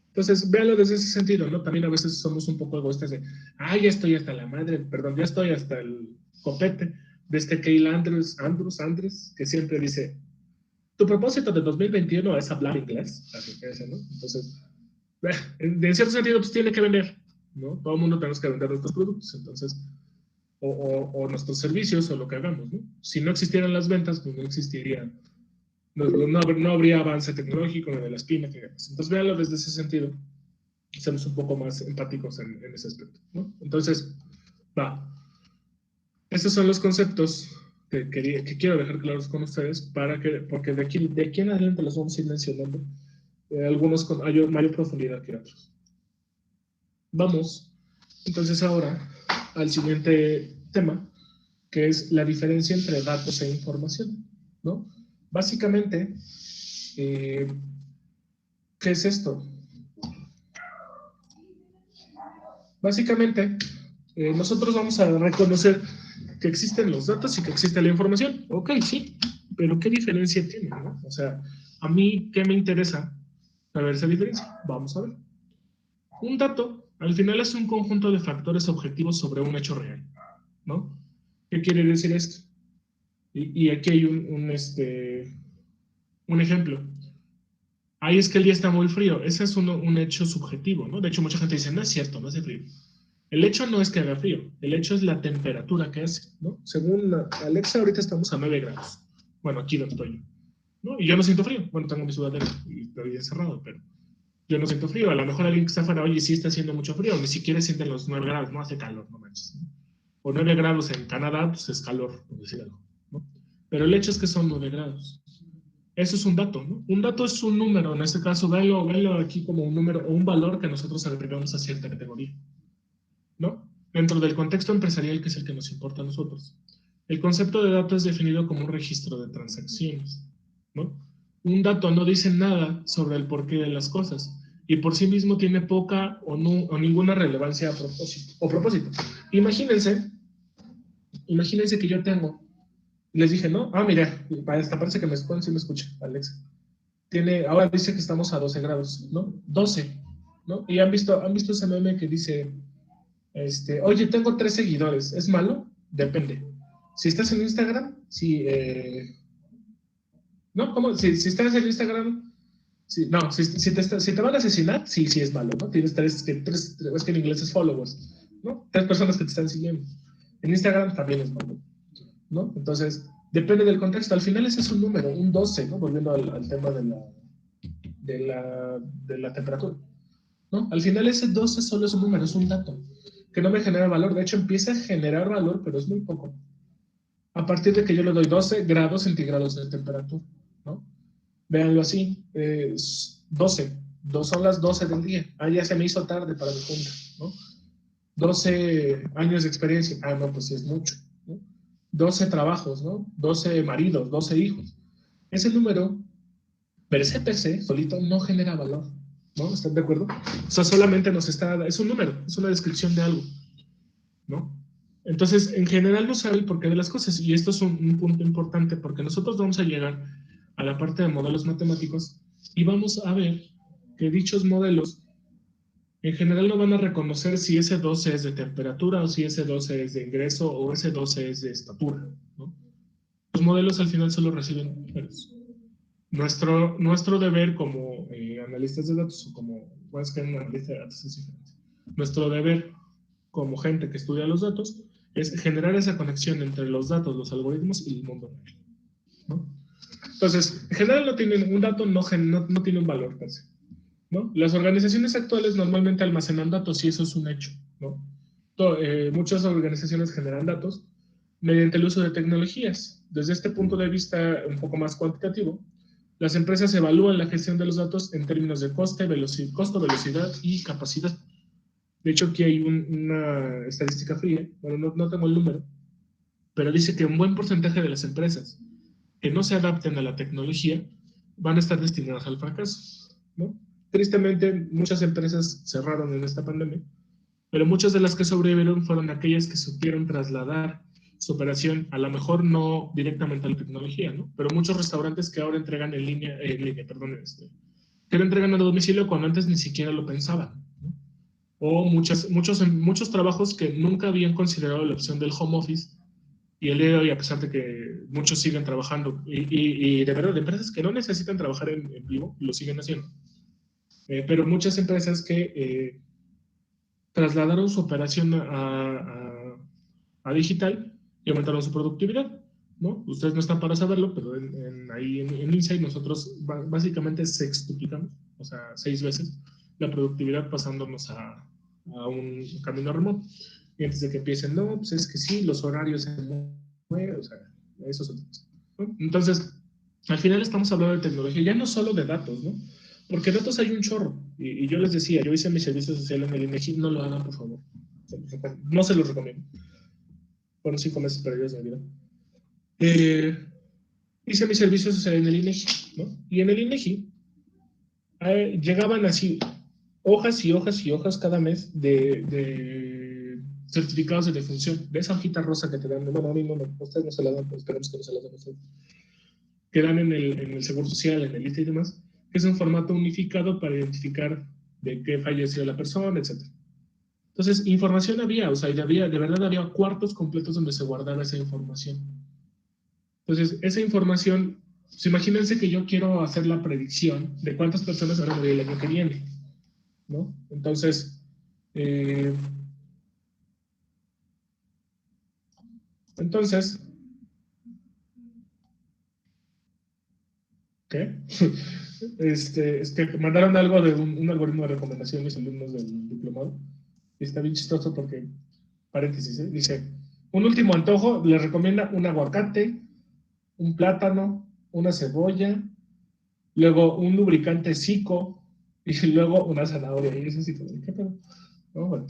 Entonces, véanlo desde ese sentido, ¿no? También a veces somos un poco egoístas de, ya estoy hasta la madre, perdón, ya estoy hasta el copete de Keil Andrews, que siempre dice, tu propósito de 2021 es hablar inglés, así que ese, ¿no? Entonces, en cierto sentido, pues tiene que vender, ¿no? Todo el mundo tenemos que vender nuestros productos, entonces, o nuestros servicios, o lo que hagamos, ¿no? Si no existieran las ventas, pues no existiría, no habría avance tecnológico de las pymes. Entonces, véanlo desde ese sentido. Seamos un poco más empáticos en ese aspecto, ¿no? Entonces, estos son los conceptos que quiero dejar claros con ustedes porque de aquí en adelante los vamos a ir mencionando, algunos con mayor profundidad que otros. Vamos, entonces, ahora al siguiente tema, que es la diferencia entre datos e información, ¿no? Básicamente, ¿qué es esto? Básicamente, nosotros vamos a reconocer que existen los datos y que existe la información. Ok, sí, pero ¿qué diferencia tiene, no? O sea, a mí, ¿qué me interesa saber esa diferencia? Vamos a ver. Un dato, al final, es un conjunto de factores objetivos sobre un hecho real, ¿no? ¿Qué quiere decir esto? Y aquí hay un ejemplo. Es que el día está muy frío. Ese es un hecho subjetivo, ¿no? De hecho, mucha gente dice, no es cierto, no hace frío. El hecho no es que haga frío, el hecho es la temperatura que hace, ¿no? Según Alexa, ahorita estamos a 9 grados. Bueno, aquí donde estoy yo, ¿no? Y yo no siento frío. Bueno, tengo mi sudadera y estoy encerrado, pero yo no siento frío. A lo mejor alguien que está afuera, oye, sí está haciendo mucho frío, ni siquiera sienten los 9 grados, no hace calor, no manches, ¿no? O 9 grados en Canadá, pues es calor, por decir algo, ¿no? Pero el hecho es que son 9 grados. Eso es un dato, ¿no? Un dato es un número, en este caso, véalo aquí como un número o un valor que nosotros agregamos a cierta categoría, ¿no? Dentro del contexto empresarial, que es el que nos importa a nosotros. El concepto de dato es definido como un registro de transacciones, ¿no? Un dato no dice nada sobre el porqué de las cosas y por sí mismo tiene poca o ninguna relevancia a propósito. Imagínense que yo tengo, les dije, ¿no? Mira, hasta parece que sí me escucha, Alexa. Ahora dice que estamos a 12 grados, ¿no? 12, ¿no? Y han visto ese meme que dice, oye, tengo 3 seguidores, ¿es malo? Depende. Si estás en Instagram, sí, ¿no? ¿Cómo? Si estás en Instagram, sí, no, si te van a asesinar, sí es malo, ¿no? Tienes 3, es que en inglés es followers, ¿no? 3 personas que te están siguiendo. En Instagram también es malo, ¿no? Entonces, depende del contexto. Al final ese es un número, un 12, ¿no? Volviendo al tema de la temperatura, ¿no? Al final ese 12 solo es un número, es un dato, que no me genera valor. De hecho, empieza a generar valor, pero es muy poco. A partir de que yo le doy 12 grados centígrados de temperatura, ¿no? Véanlo así, 12 son las 12 del día. Ya se me hizo tarde para mi junta, ¿no? 12 años de experiencia. No, pues sí es mucho, ¿no? 12 trabajos, ¿no? 12 maridos, 12 hijos. Ese número, per se, solito, no genera valor, ¿no? ¿Están de acuerdo? O sea, solamente es un número, es una descripción de algo, ¿no? Entonces, en general no sabe el porqué de las cosas, y esto es un punto importante, porque nosotros vamos a llegar a la parte de modelos matemáticos y vamos a ver que dichos modelos en general no van a reconocer si ese 12 es de temperatura o si ese 12 es de ingreso o ese 12 es de estatura, ¿no? Los modelos al final solo reciben números, nuestro deber como analistas de datos, o como, bueno, es que un analista de datos es diferente. Nuestro deber como gente que estudia los datos es generar esa conexión entre los datos, los algoritmos y el mundo real, ¿no? Entonces, en general un dato no tiene un valor per se, ¿no? Las organizaciones actuales normalmente almacenan datos y eso es un hecho, ¿no? Muchas organizaciones generan datos mediante el uso de tecnologías. Desde este punto de vista un poco más cuantitativo, las empresas evalúan la gestión de los datos en términos de costo, velocidad y capacidad. De hecho, aquí hay una estadística fría, bueno, no tengo el número, pero dice que un buen porcentaje de las empresas que no se adapten a la tecnología van a estar destinadas al fracaso, ¿no? Tristemente, muchas empresas cerraron en esta pandemia, pero muchas de las que sobrevivieron fueron aquellas que supieron trasladar su operación, a lo mejor no directamente a la tecnología, ¿no? Pero muchos restaurantes que ahora entregan que ahora entregan a domicilio cuando antes ni siquiera lo pensaban, ¿no? O muchos trabajos que nunca habían considerado la opción del home office, y el día de hoy, a pesar de que muchos siguen trabajando, y de verdad, de empresas que no necesitan trabajar en vivo, lo siguen haciendo. Pero muchas empresas que trasladaron su operación a digital y aumentaron su productividad, ¿no? Ustedes no están para saberlo, pero ahí en Insight nosotros básicamente sextuplicamos, o sea, 6 veces la productividad pasándonos a un camino remoto. Y antes de que empiecen, no, pues es que sí, los horarios se mueven, o sea, eso es otra cosa, ¿no? Entonces, al final estamos hablando de tecnología, ya no solo de datos, ¿no? Porque datos hay un chorro. Y yo les decía, yo hice mi servicio social en el INEGI, no lo hagan, por favor. No se los recomiendo. Fueron 5 meses perdidos de mi vida. Hice mi servicio social en el INEGI, ¿no? Y en el INEGI llegaban así hojas y hojas y hojas cada mes de certificados de defunción, de esa hojita rosa que te dan. Bueno, a mí no, ustedes no se la dan, pero esperemos que no se la dan a ustedes. Que dan en el Seguro Social, en el ISSSTE y demás, que es un formato unificado para identificar de qué falleció la persona, etc. Entonces, información había, o sea, de verdad había cuartos completos donde se guardaba esa información. Entonces, esa información, pues imagínense que yo quiero hacer la predicción de cuántas personas van a morir el año que viene, ¿no? Entonces, ¿qué? Es que mandaron algo de un algoritmo de recomendación a mis alumnos del diplomado. Y está bien chistoso porque, paréntesis, dice, un último antojo, les recomienda un aguacate, un plátano, una cebolla, luego un lubricante Zico, y luego una zanahoria. Y eso sí, ¿qué pedo? ¿No? Bueno.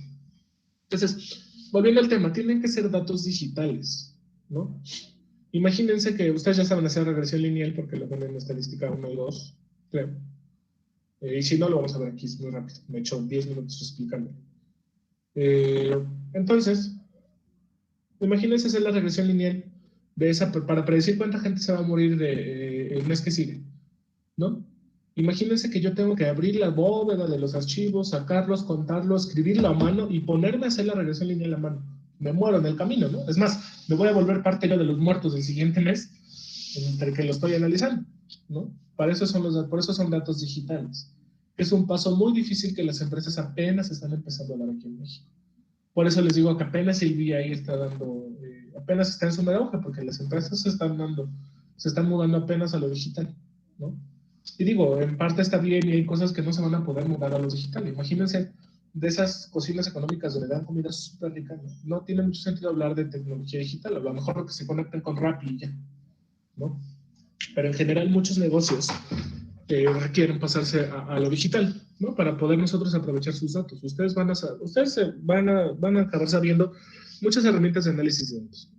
Entonces, volviendo al tema, tienen que ser datos digitales, ¿no? Imagínense que ustedes ya saben hacer regresión lineal porque lo ven en estadística 1 y 2, creo. Y si no, lo vamos a ver aquí, es muy rápido. Me he hecho 10 minutos explicando. Entonces, imagínense hacer la regresión lineal de esa para predecir cuánta gente se va a morir el mes que sigue, ¿no? Imagínense que yo tengo que abrir la bóveda de los archivos, sacarlos, contarlos, escribirlo a mano y ponerme a hacer la regresión lineal a mano. Me muero en el camino, ¿no? Es más, me voy a volver parte yo de los muertos del siguiente mes entre que lo estoy analizando, ¿no? Por eso son datos digitales. Es un paso muy difícil que las empresas apenas están empezando a dar aquí en México. Por eso les digo que apenas el BI está dando, apenas está en su mera hoja, porque las empresas se están mudando apenas a lo digital, ¿no? Y digo, en parte está bien y hay cosas que no se van a poder mudar a lo digital. Imagínense de esas cocinas económicas donde dan comida súper rica, no tiene mucho sentido hablar de tecnología digital, a lo mejor lo que se conecten con Rappi y ya, ¿no? Pero en general muchos negocios requieren pasarse a lo digital, ¿no? Para poder nosotros aprovechar sus datos. Ustedes van a acabar sabiendo muchas herramientas de análisis de datos,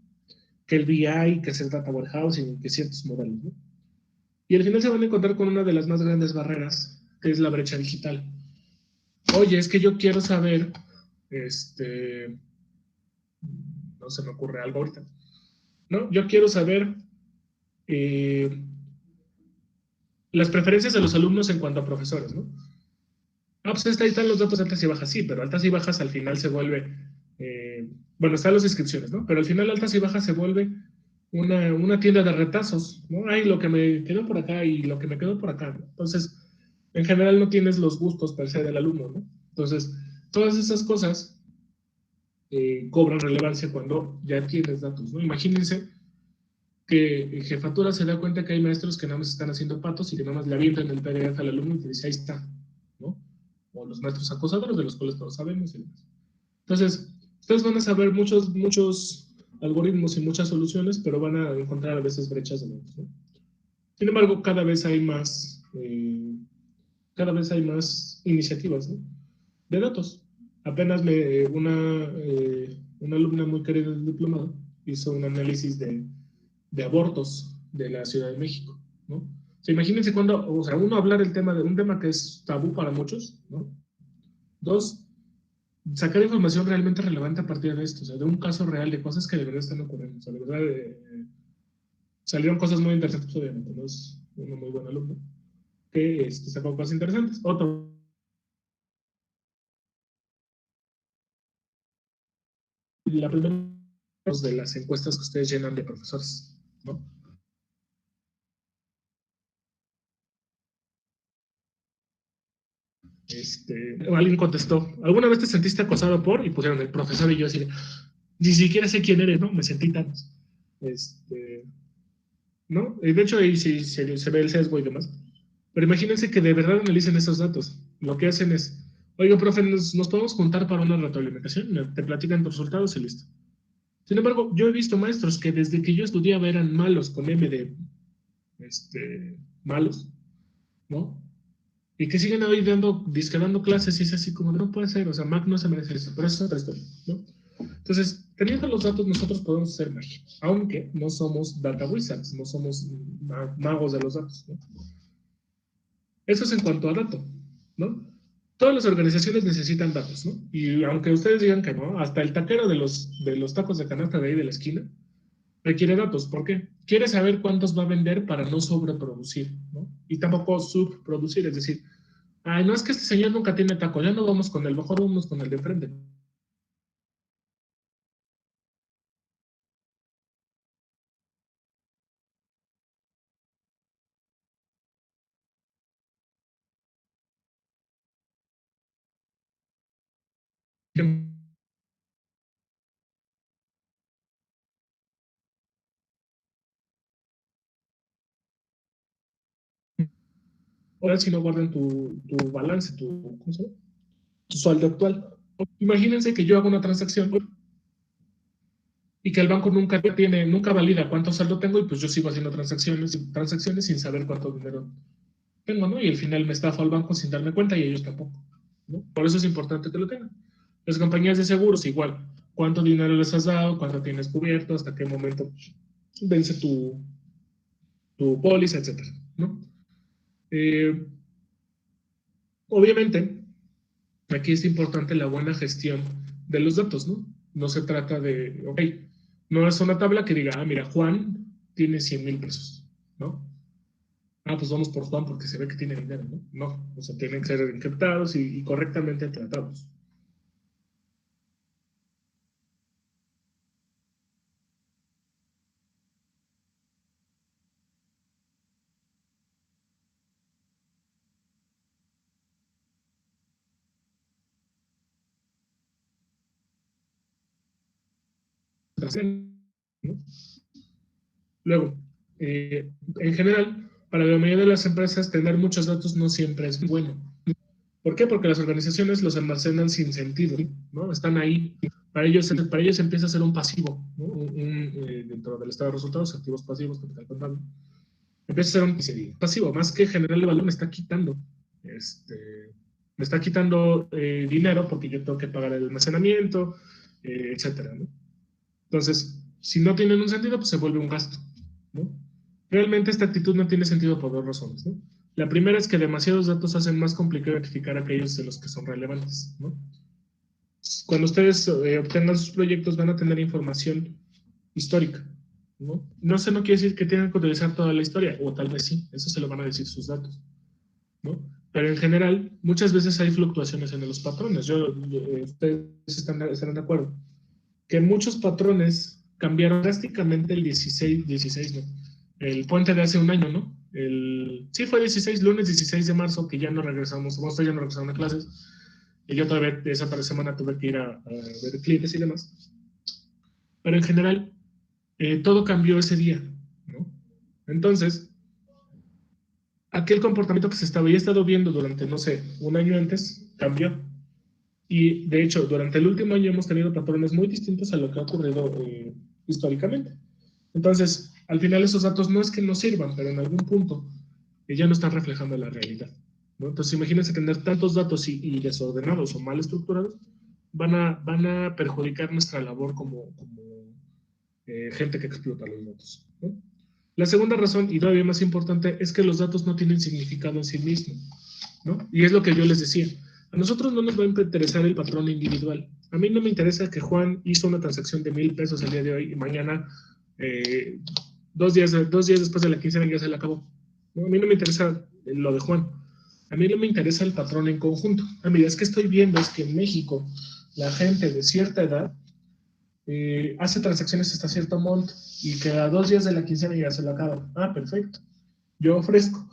que el BI, que es el Data Warehousing, que ciertos modelos, ¿no? Y al final se van a encontrar con una de las más grandes barreras, que es la brecha digital. Oye, es que yo quiero saber, no se me ocurre algo ahorita, ¿no? Yo quiero saber las preferencias de los alumnos en cuanto a profesores, ¿no? Ah, pues ahí están los datos altas y bajas, sí, pero altas y bajas al final se vuelve, bueno, están las inscripciones, ¿no? Pero al final altas y bajas se vuelve una tienda de retazos, ¿no? Hay lo que me quedó por acá y lo que me quedó por acá, ¿no? Entonces, en general no tienes los gustos per se del alumno, ¿no? Entonces, todas esas cosas cobran relevancia cuando ya tienes datos, ¿no? Imagínense que jefatura se da cuenta que hay maestros que nada más están haciendo patos y que nada más le avientan el PDF al alumno y te dice, ahí está, ¿no? O los maestros acosadores, de los cuales todos sabemos y demás. Entonces, ustedes van a saber muchos algoritmos y muchas soluciones, pero van a encontrar a veces brechas de datos, ¿no? Sin embargo, cada vez hay más iniciativas, ¿no? De datos. Apenas una alumna muy querida del diplomado hizo un análisis de abortos de la Ciudad de México, ¿no? O sea, imagínense cuando, o sea, uno hablar de un tema que es tabú para muchos, ¿no? Dos, sacar información realmente relevante a partir de esto, o sea, de un caso real de cosas que de verdad están ocurriendo. O sea, de verdad salieron cosas muy interesantes, pues, obviamente, no es uno muy buen alumno, que sacó cosas interesantes. Otro, la primera de las encuestas que ustedes llenan de profesores, ¿no? Alguien contestó, ¿alguna vez te sentiste acosado por? Y pusieron el profesor y yo así, ni siquiera sé quién eres, ¿no? Me sentí tan, ¿no? De hecho ahí sí se ve el sesgo y demás. Pero imagínense que de verdad analicen esos datos. Lo que hacen es, oiga, profe, nos podemos juntar para una retroalimentación, te platican tus resultados y listo. Sin embargo, yo he visto maestros que desde que yo estudiaba eran malos, con M de malos, ¿no? Y que siguen hoy dando clases y es así como, no puede ser, o sea, Mac no se merece eso, pero eso es otra historia, ¿no? Entonces, teniendo los datos, nosotros podemos hacer magia, aunque no somos data wizards, no somos magos de los datos, ¿no? Eso es en cuanto a dato, ¿no? Todas las organizaciones necesitan datos, ¿no? Y aunque ustedes digan que no, hasta el taquero de los tacos de canasta de ahí de la esquina requiere datos. ¿Por qué? Quiere saber cuántos va a vender para no sobreproducir, ¿no? Y tampoco subproducir, es decir, ay, no es que este señor nunca tiene taco, ya no vamos con él, mejor vamos con el de enfrente. Ahora si no guardan tu balance, ¿cómo se llama? Tu saldo actual. Imagínense que yo hago una transacción y que el banco nunca valida cuánto saldo tengo y pues yo sigo haciendo transacciones sin saber cuánto dinero tengo, ¿no? Y al final me estafo al banco sin darme cuenta y ellos tampoco, ¿no? Por eso es importante que lo tengan. Las compañías de seguros igual, cuánto dinero les has dado, cuánto tienes cubierto, hasta qué momento vence tu póliza, etcétera, ¿no? Obviamente, aquí es importante la buena gestión de los datos, ¿no? No se trata de, ok, no es una tabla que diga, ah, mira, Juan tiene 100,000 pesos, ¿no? Ah, pues vamos por Juan porque se ve que tiene dinero, ¿no? No, o sea, tienen que ser encriptados y correctamente tratados. ¿No? Luego, en general, para la mayoría de las empresas, tener muchos datos no siempre es bueno. ¿Por qué? Porque las organizaciones los almacenan sin sentido, ¿no? Están ahí. Para ellos empieza a ser un pasivo, ¿no? Dentro del estado de resultados, activos pasivos, capital contable. Empieza a ser un pasivo, más que generarle valor, me está quitando dinero porque yo tengo que pagar el almacenamiento, etcétera, ¿no? Entonces, si no tienen un sentido, pues se vuelve un gasto, ¿no? Realmente esta actitud no tiene sentido por dos razones, ¿no? La primera es que demasiados datos hacen más complicado identificar aquellos de los que son relevantes, ¿no? Cuando ustedes obtengan sus proyectos van a tener información histórica, ¿no? No quiere decir que tengan que utilizar toda la historia, o tal vez sí, eso se lo van a decir sus datos, ¿no? Pero en general, muchas veces hay fluctuaciones en los patrones. Ustedes estarán de acuerdo que muchos patrones cambiaron drásticamente el 16, no, el puente de hace un año, ¿no? Sí, fue 16, lunes 16 de marzo, que ya no regresamos, vos ya no regresamos a clases, y yo todavía esa semana tuve que ir a ver clientes y demás. Pero en general, todo cambió ese día, ¿no? Entonces, aquel comportamiento que se había estado viendo durante, no sé, un año antes, cambió. Y de hecho, durante el último año hemos tenido patrones muy distintos a lo que ha ocurrido históricamente. Entonces, al final esos datos no es que no sirvan, pero en algún punto ya no están reflejando la realidad, ¿no? Entonces, imagínense tener tantos datos y desordenados o mal estructurados, van a perjudicar nuestra labor como gente que explota los datos, ¿no? La segunda razón, y todavía más importante, es que los datos no tienen significado en sí mismos, ¿no? Y es lo que yo les decía. A nosotros no nos va a interesar el patrón individual. A mí no me interesa que Juan hizo una transacción de 1,000 pesos el día de hoy y mañana, 2 días después de la quincena, ya se le acabó. ¿No? A mí no me interesa lo de Juan. A mí no me interesa el patrón en conjunto. A mí es que estoy viendo es que en México la gente de cierta edad hace transacciones hasta cierto monto y que a 2 días de la quincena ya se lo acaba. Ah, perfecto. Yo ofrezco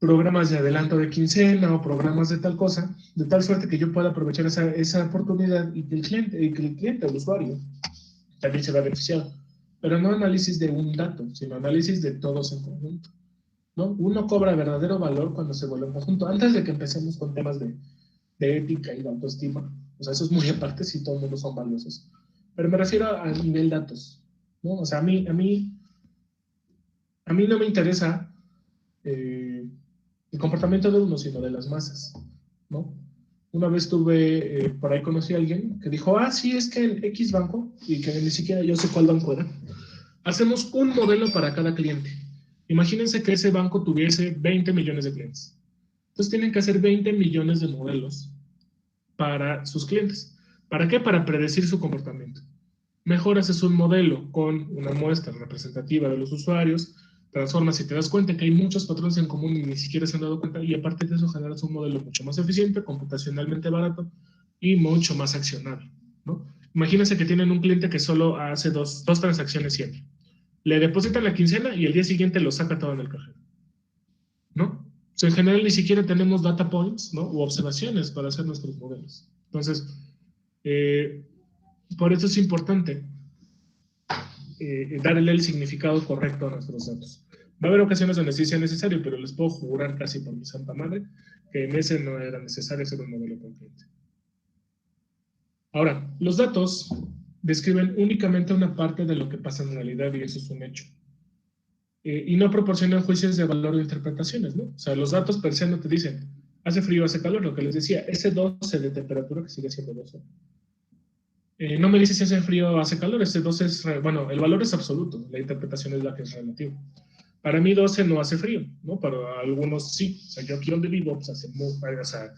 programas de adelanto de quincena o programas de tal cosa, de tal suerte que yo pueda aprovechar esa oportunidad y que el cliente, el usuario, también se va beneficiado. Pero no análisis de un dato, sino análisis de todos en conjunto, ¿no? Uno cobra verdadero valor cuando se vuelve en conjunto. Antes de que empecemos con temas de ética y de autoestima, o sea, eso es muy aparte, si todos mundo son valiosos. Pero me refiero a nivel datos, ¿no? O sea, a mí no me interesa el comportamiento de uno, sino de las masas, ¿no? Una vez por ahí conocí a alguien que dijo, sí, es que el X banco, y que ni siquiera yo sé cuál banco era, hacemos un modelo para cada cliente. Imagínense que ese banco tuviese 20 millones de clientes. Entonces tienen que hacer 20 millones de modelos para sus clientes. ¿Para qué? Para predecir su comportamiento. Mejor haces un modelo con una muestra representativa de los usuarios, transformas y te das cuenta que hay muchos patrones en común y ni siquiera se han dado cuenta, y aparte de eso generas un modelo mucho más eficiente, computacionalmente barato y mucho más accionable, ¿no? Imagínense que tienen un cliente que solo hace dos transacciones siempre. Le depositan la quincena y el día siguiente lo saca todo en el cajero, ¿no? O sea, en general ni siquiera tenemos data points, ¿no? U observaciones para hacer nuestros modelos. Entonces, por eso es importante darle el significado correcto a nuestros datos. Va a haber ocasiones donde sí sea necesario, pero les puedo jurar casi por mi santa madre que en ese no era necesario hacer un modelo concreto. Ahora, los datos describen únicamente una parte de lo que pasa en realidad y eso es un hecho. Y no proporcionan juicios de valor o interpretaciones, ¿no? O sea, los datos per se no te dicen, hace frío, hace calor, lo que les decía, ese 12 de temperatura que sigue siendo 12. No me dice si hace frío o hace calor, ese 12 es, bueno, el valor es absoluto, la interpretación es la que es relativa. Para mí 12 no hace frío, ¿no? Para algunos sí, o sea, yo aquí donde vivo, pues hace muy, o sea,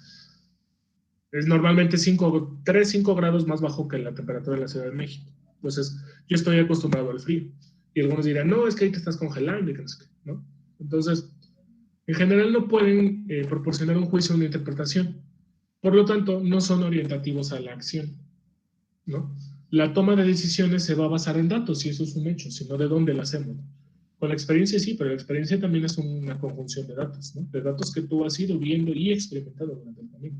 es normalmente 5 grados más bajo que la temperatura de la Ciudad de México. Entonces, yo estoy acostumbrado al frío. Y algunos dirán, no, es que ahí te estás congelando y que no sé qué, ¿no? Entonces, en general no pueden proporcionar un juicio o una interpretación. Por lo tanto, no son orientativos a la acción, ¿no? La toma de decisiones se va a basar en datos, y eso es un hecho, sino de dónde la hacemos. Con la experiencia sí, pero la experiencia también es una conjunción de datos, ¿no? De datos que tú has ido viendo y experimentado durante el camino,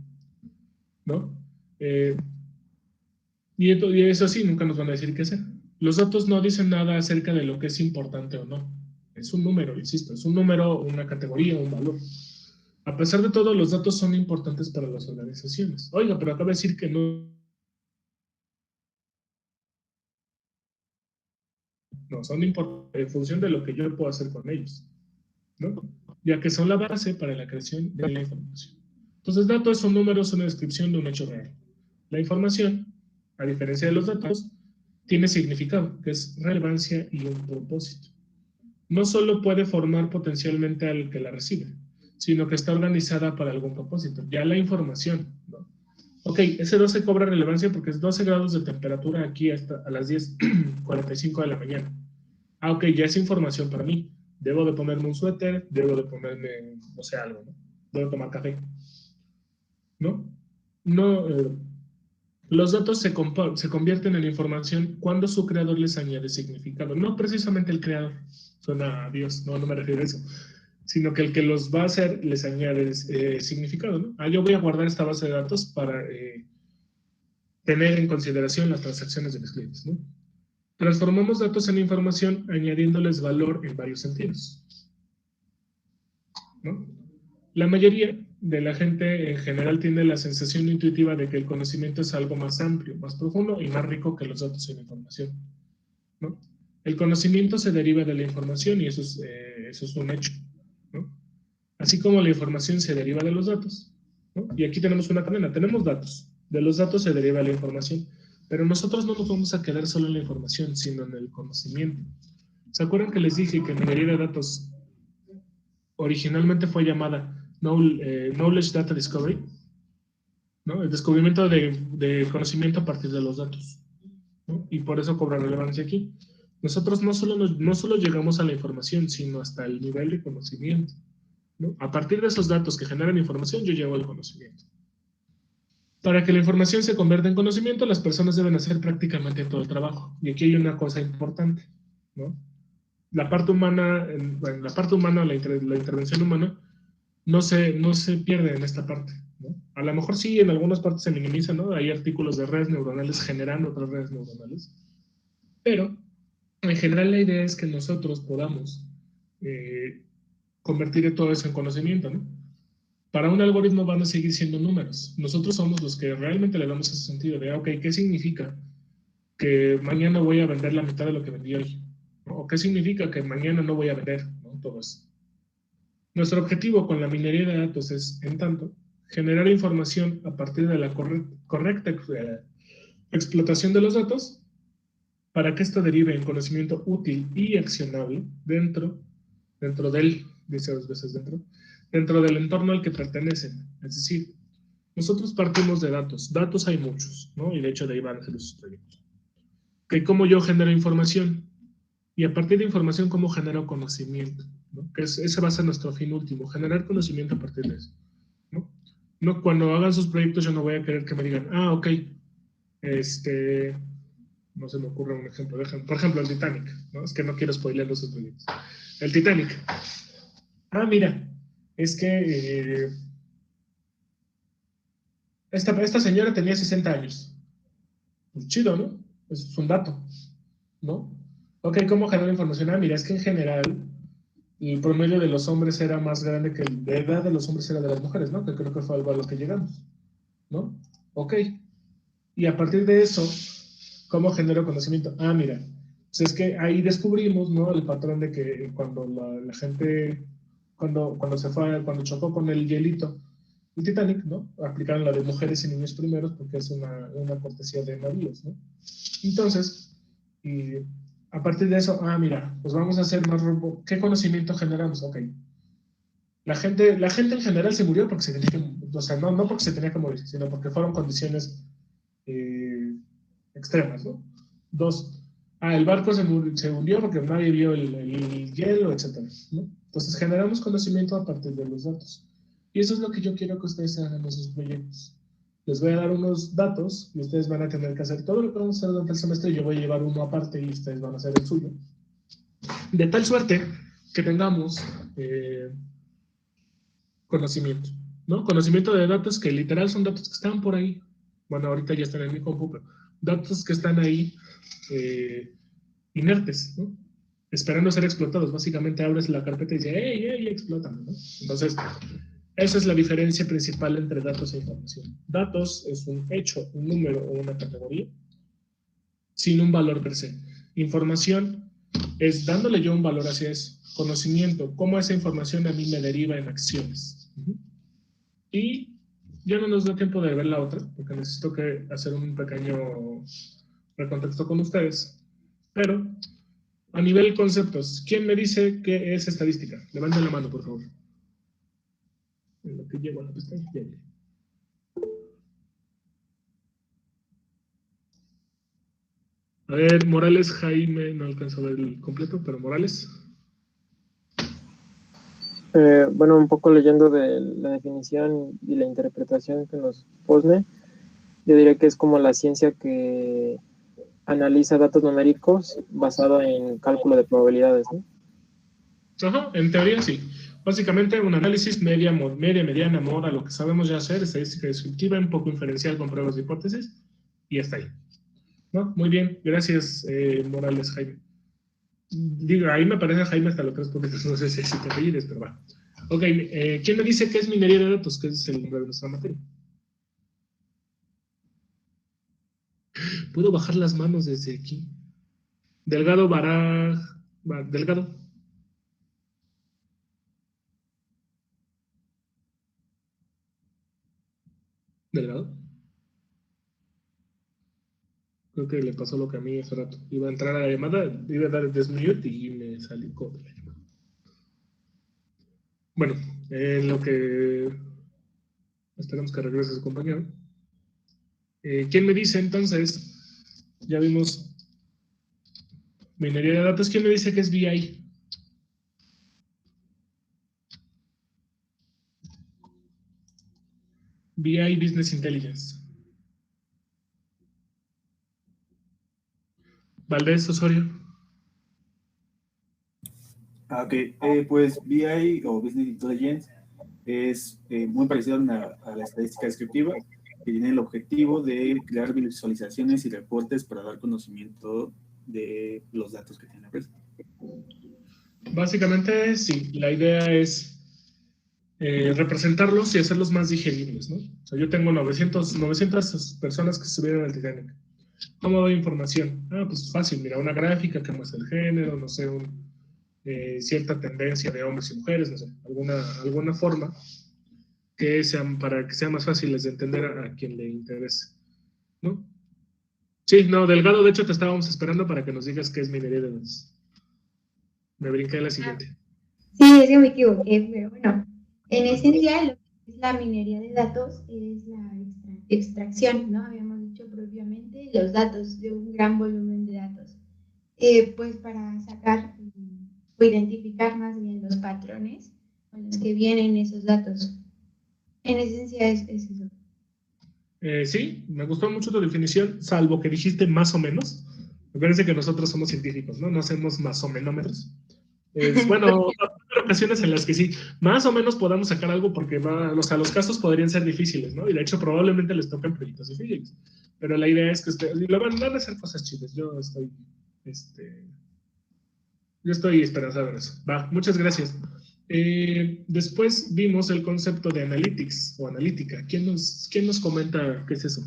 ¿no? Y eso sí, nunca nos van a decir qué hacer. Los datos no dicen nada acerca de lo que es importante o no. Es un número, insisto, es un número, una categoría, un valor. A pesar de todo, los datos son importantes para las organizaciones. Oiga, pero acaba de decir que no. No, son importantes en función de lo que yo puedo hacer con ellos, ¿no? Ya que son la base para la creación de la información. Entonces, dato es un número, es una descripción de un hecho real. La información, a diferencia de los datos, tiene significado, que es relevancia y un propósito. No solo puede formar potencialmente al que la recibe, sino que está organizada para algún propósito. Ya la información, ¿no? Ok, ese 12 cobra relevancia porque es 12 grados de temperatura aquí hasta a las 10:45 de la mañana. Ok, ya es información para mí. Debo de ponerme un suéter, debo de ponerme, no sé, algo, ¿no? Debo tomar café, ¿no? No, Los datos se convierten en información cuando su creador les añade significado. No precisamente el creador, suena a Dios, no me refiero a eso, sino que el que los va a hacer les añade significado, ¿no? Yo voy a guardar esta base de datos para tener en consideración las transacciones de mis clientes, ¿no? Transformamos datos en información añadiéndoles valor en varios sentidos, ¿no? La mayoría de la gente en general tiene la sensación intuitiva de que el conocimiento es algo más amplio, más profundo y más rico que los datos y la información, ¿no? El conocimiento se deriva de la información y eso es un hecho, ¿no? Así como la información se deriva de los datos, ¿no? Y aquí tenemos una cadena, tenemos datos, de los datos se deriva la información, pero nosotros no nos vamos a quedar solo en la información, sino en el conocimiento. ¿Se acuerdan que les dije que minería de datos originalmente fue llamada Knowledge Data Discovery, ¿no? El descubrimiento de conocimiento a partir de los datos, ¿no? Y por eso cobra relevancia aquí. Nosotros no solo llegamos a la información, sino hasta el nivel de conocimiento, ¿no? A partir de esos datos que generan información, yo llego al conocimiento. Para que la información se convierta en conocimiento, las personas deben hacer prácticamente todo el trabajo. Y aquí hay una cosa importante, ¿no? La parte humana, la intervención humana, no se pierde en esta parte, ¿no? A lo mejor sí, en algunas partes se minimiza, ¿no? Hay artículos de redes neuronales generando otras redes neuronales. Pero, en general, la idea es que nosotros podamos convertir todo eso en conocimiento, ¿no? Para un algoritmo van a seguir siendo números. Nosotros somos los que realmente le damos ese sentido de, ok, ¿qué significa que mañana voy a vender la mitad de lo que vendí hoy? ¿O qué significa que mañana no voy a vender, ¿no? Todo eso. Nuestro objetivo con la minería de datos es, en tanto, generar información a partir de la correcta explotación de los datos para que esto derive en conocimiento útil y accionable dentro del, dice dos veces dentro del entorno al que pertenecen. Es decir, nosotros partimos de datos. Datos hay muchos, ¿no? Y de hecho de ahí van a ser los proyectos. ¿Cómo yo genero información? Y a partir de información, ¿cómo genero conocimiento? ¿No? Ese va a ser nuestro fin último, generar conocimiento a partir de eso, ¿no? No, cuando hagan sus proyectos yo no voy a querer que me digan, ok, no se me ocurre un ejemplo. Por ejemplo, el Titanic, ¿no? Es que no quiero spoiler los proyectos. El Titanic. Mira, es que esta señora tenía 60 años. Pues chido, ¿no? Eso es un dato, ¿no? Ok, ¿cómo generar información? Mira, es que en general el promedio de los hombres era más grande que la edad de los hombres era de las mujeres, ¿no? Que creo que fue algo a lo que llegamos, ¿no? Ok. Y a partir de eso, ¿cómo genero conocimiento? Mira, pues es que ahí descubrimos, ¿no? El patrón de que cuando la gente, cuando chocó con el hielito, el Titanic, ¿no? Aplicaron la de mujeres y niños primeros porque es una cortesía de navíos, ¿no? Entonces, a partir de eso, mira, pues vamos a hacer más rumbo. ¿Qué conocimiento generamos? Ok. La gente en general se murió porque se tenía que, o sea, no porque se tenía que morir, sino porque fueron condiciones extremas, ¿no? 2, el barco se hundió porque nadie vio el hielo, etcétera, ¿no? Entonces generamos conocimiento a partir de los datos. Y eso es lo que yo quiero que ustedes hagan en sus proyectos. Les voy a dar unos datos y ustedes van a tener que hacer todo lo que vamos a hacer durante el semestre. Yo voy a llevar uno aparte y ustedes van a hacer el suyo. De tal suerte que tengamos conocimiento, ¿no? Conocimiento de datos que literal son datos que están por ahí. Bueno, ahorita ya están en mi compu, pero datos que están ahí inertes, ¿no? Esperando ser explotados. Básicamente abres la carpeta y dices, ¡hey, explótame!, ¿no? Entonces, esa es la diferencia principal entre datos e información. Datos es un hecho, un número o una categoría sin un valor per se. Información es dándole yo un valor hacia eso. Conocimiento, cómo esa información a mí me deriva en acciones. Y ya no nos da tiempo de ver la otra, porque necesito que hacer un pequeño recontexto con ustedes. Pero, a nivel conceptos, ¿quién me dice qué es estadística? Levanten la mano, por favor. En lo que llevo a la pestaña, ya. A ver, Morales, Jaime, no alcanzo a ver el completo, pero Morales. Bueno, un poco leyendo de la definición y la interpretación que nos pone, Yo diría que es como la ciencia que analiza datos numéricos basado en cálculo de probabilidades, ¿no? Ajá, en teoría sí. Básicamente un análisis mediana, moda, lo que sabemos ya hacer, estadística descriptiva, un poco inferencial con pruebas de hipótesis, y hasta ahí. ¿No? Muy bien, gracias Morales, Jaime. Digo, ahí me parece Jaime hasta los 3 puntos, no sé si te apellides, pero va. Ok, ¿quién me dice qué es minería de datos? ¿Qué es el nombre de nuestra materia? Puedo bajar las manos desde aquí. Delgado Baraj. Delgado. Delgado. Creo que le pasó lo que a mí hace rato. Iba a entrar a la llamada, iba a dar el desmute y me salí con la llamada. Bueno, en lo que esperamos que regrese su compañero. ¿Quién me dice entonces? Ya vimos minería de datos. ¿Quién me dice que es BI? BI Business Intelligence. Valdés Osorio. Ok, pues BI o Business Intelligence es muy parecido a la estadística descriptiva, que tiene el objetivo de crear visualizaciones y reportes para dar conocimiento de los datos que tiene la empresa. Básicamente, sí, la idea es representarlos y hacerlos más digeribles, ¿no? O sea, yo tengo 900 personas que subieron al Titanic. ¿Cómo doy información? Ah, pues fácil, mira, una gráfica que muestra el género, no sé, cierta tendencia de hombres y mujeres, no sé, alguna forma para que sean más fáciles de entender a quien le interese, ¿no? Sí, no, Delgado, de hecho te estábamos esperando para que nos digas qué es minería de datos. Me brinqué a la siguiente. Sí, es que me equivoqué, pero bueno, en esencia lo que es la minería de datos es la extracción, ¿no? Habíamos dicho propiamente los datos de un gran volumen de datos, pues para sacar o identificar más bien los patrones con los que vienen esos datos. En esencia es eso. Sí, me gustó mucho tu definición, salvo que dijiste más o menos. Me parece que nosotros somos científicos, ¿no? No hacemos más o menómetros. Bueno, hay ocasiones en las que sí, más o menos podamos sacar algo porque los casos podrían ser difíciles, ¿no? Y de hecho probablemente les toquen proyectos difíciles. Pero la idea es que lo van a hacer cosas chidas. Yo estoy esperanzado en eso. Va, muchas gracias. Después vimos el concepto de analytics o analítica. ¿Quién nos comenta qué es eso?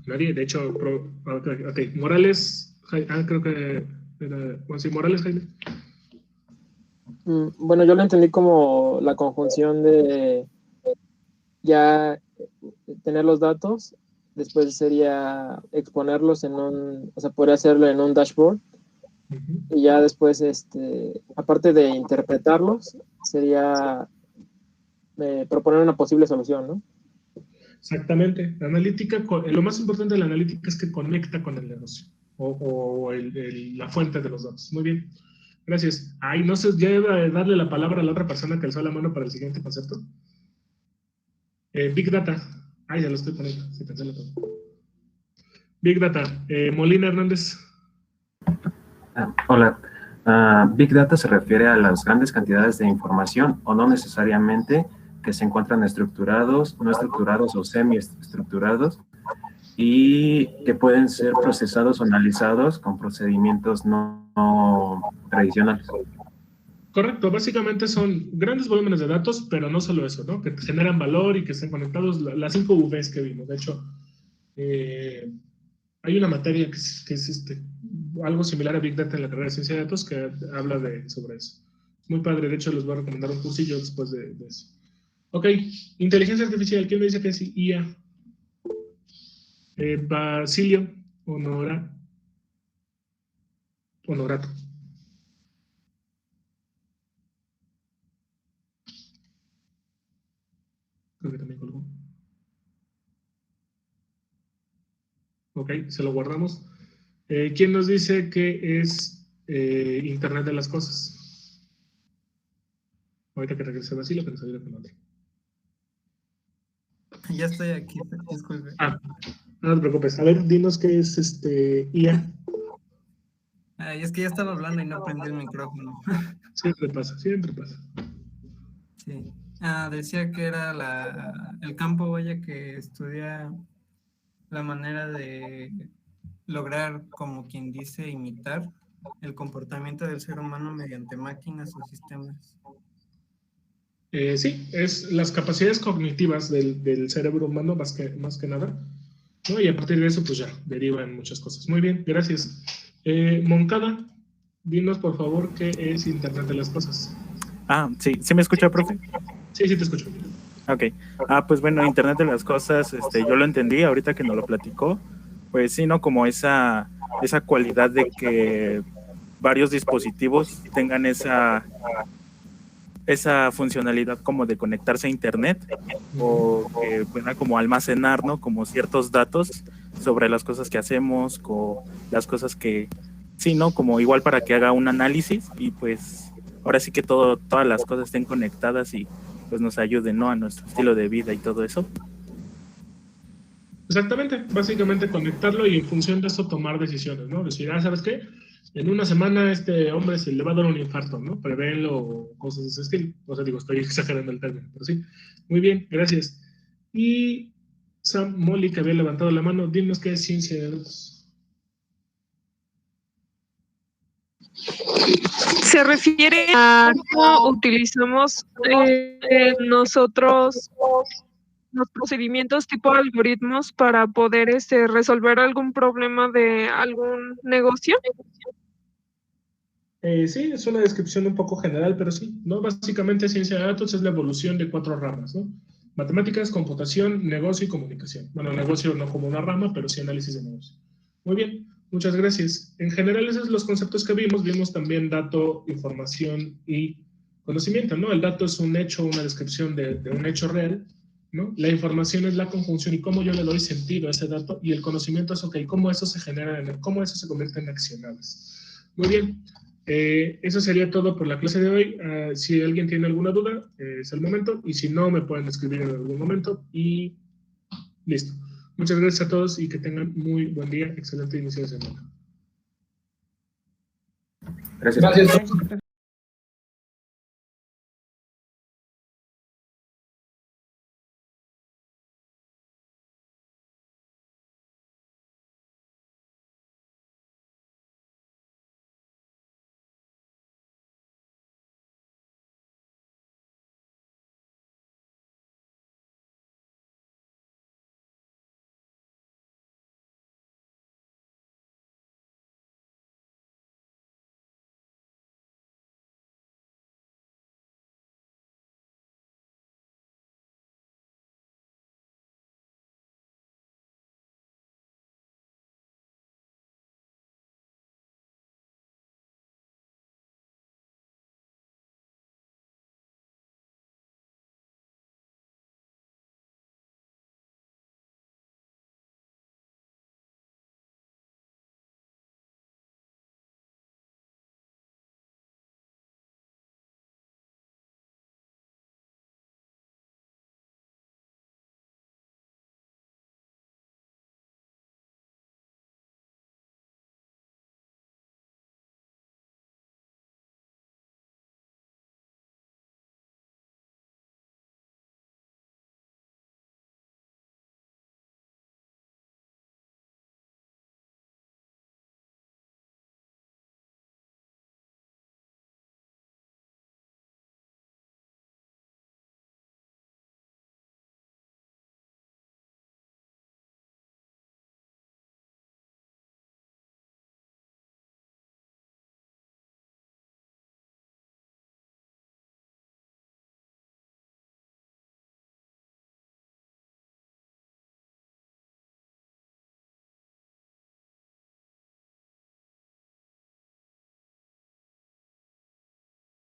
Nadie, de hecho, ok. Morales, creo que era, bueno, sí, Morales, Jaime. Bueno, yo lo entendí como la conjunción de ya tener los datos, después sería exponerlos o sea, podría hacerlo en un dashboard, y ya después, aparte de interpretarlos, sería proponer una posible solución, ¿no? Exactamente. La analítica, lo más importante de la analítica es que conecta con el negocio o la fuente de los datos. Muy bien. Gracias. Ay, no sé, ya iba a darle la palabra a la otra persona que alzó la mano para el siguiente concepto. Big Data. Ay, ya lo estoy poniendo. Se cancela todo. Big Data. Molina Hernández. Hola. Big Data se refiere a las grandes cantidades de información o no necesariamente que se encuentran estructurados, no estructurados o semi-estructurados y que pueden ser procesados o analizados con procedimientos no tradicionales. Correcto, básicamente son grandes volúmenes de datos, pero no solo eso, ¿no? Que generan valor y que estén conectados, las 5 Vs que vimos. De hecho, hay una materia que es algo similar a Big Data en la carrera de Ciencia de Datos que habla sobre eso. Muy padre, de hecho les voy a recomendar un cursillo después de eso. Ok, inteligencia artificial, ¿quién me dice que es IA? Basilio Honorato. Creo que también colgó. Ok, se lo guardamos. ¿Quién nos dice que es Internet de las cosas? Ahorita que regrese Basilio, que nos ayude con otro. Ya estoy aquí, disculpe. No te preocupes. A ver, dinos qué es IA. Ay, es que ya estaba hablando y no prendí el micrófono. Siempre pasa, siempre pasa. Sí. Decía que era el campo, vaya, que estudia la manera de lograr, como quien dice, imitar el comportamiento del ser humano mediante máquinas o sistemas. Sí, es las capacidades cognitivas del cerebro humano más que nada, ¿no? Y a partir de eso, pues ya, derivan muchas cosas. Muy bien, gracias. Moncada, dinos por favor qué es Internet de las cosas. Sí, ¿sí me escucha, profe? Sí, te escucho. Ok. Pues bueno, Internet de las cosas, yo lo entendí ahorita que nos lo platicó. Pues sí, ¿no? Como esa cualidad de que varios dispositivos tengan esa funcionalidad como de conectarse a Internet o que pueda como almacenar, ¿no? Como ciertos datos sobre las cosas que hacemos, o las cosas que, sí, ¿no? Como igual para que haga un análisis y pues ahora sí que todas las cosas estén conectadas y pues nos ayuden, ¿no? A nuestro estilo de vida y todo eso. Exactamente, básicamente conectarlo y en función de eso tomar decisiones, ¿no? Decir, ¿sabes qué? En una semana este hombre se le va a dar un infarto, ¿no? Prevénlo o cosas de ese estilo. O sea, digo, estoy exagerando el término, pero sí. Muy bien, gracias. Y Sam Molly, que había levantado la mano, dinos qué es ciencia de datos. Se refiere a cómo utilizamos nosotros los procedimientos tipo algoritmos para poder resolver algún problema de algún negocio. Sí, es una descripción un poco general, pero sí, ¿no? Básicamente ciencia de datos es la evolución de 4 ramas, ¿no? Matemáticas, computación, negocio y comunicación. Bueno, negocio no como una rama, pero sí análisis de negocio. Muy bien, muchas gracias. En general, esos son los conceptos que vimos. Vimos también dato, información y conocimiento, ¿no? El dato es un hecho, una descripción de un hecho real, ¿no? La información es la conjunción y cómo yo le doy sentido a ese dato, y el conocimiento es, ok, cómo eso se genera, cómo eso se convierte en accionables. Muy bien. Eso sería todo por la clase de hoy. Si alguien tiene alguna duda, es el momento, y si no, me pueden escribir en algún momento y listo. Muchas gracias a todos y que tengan muy buen día. Excelente inicio de semana. Gracias.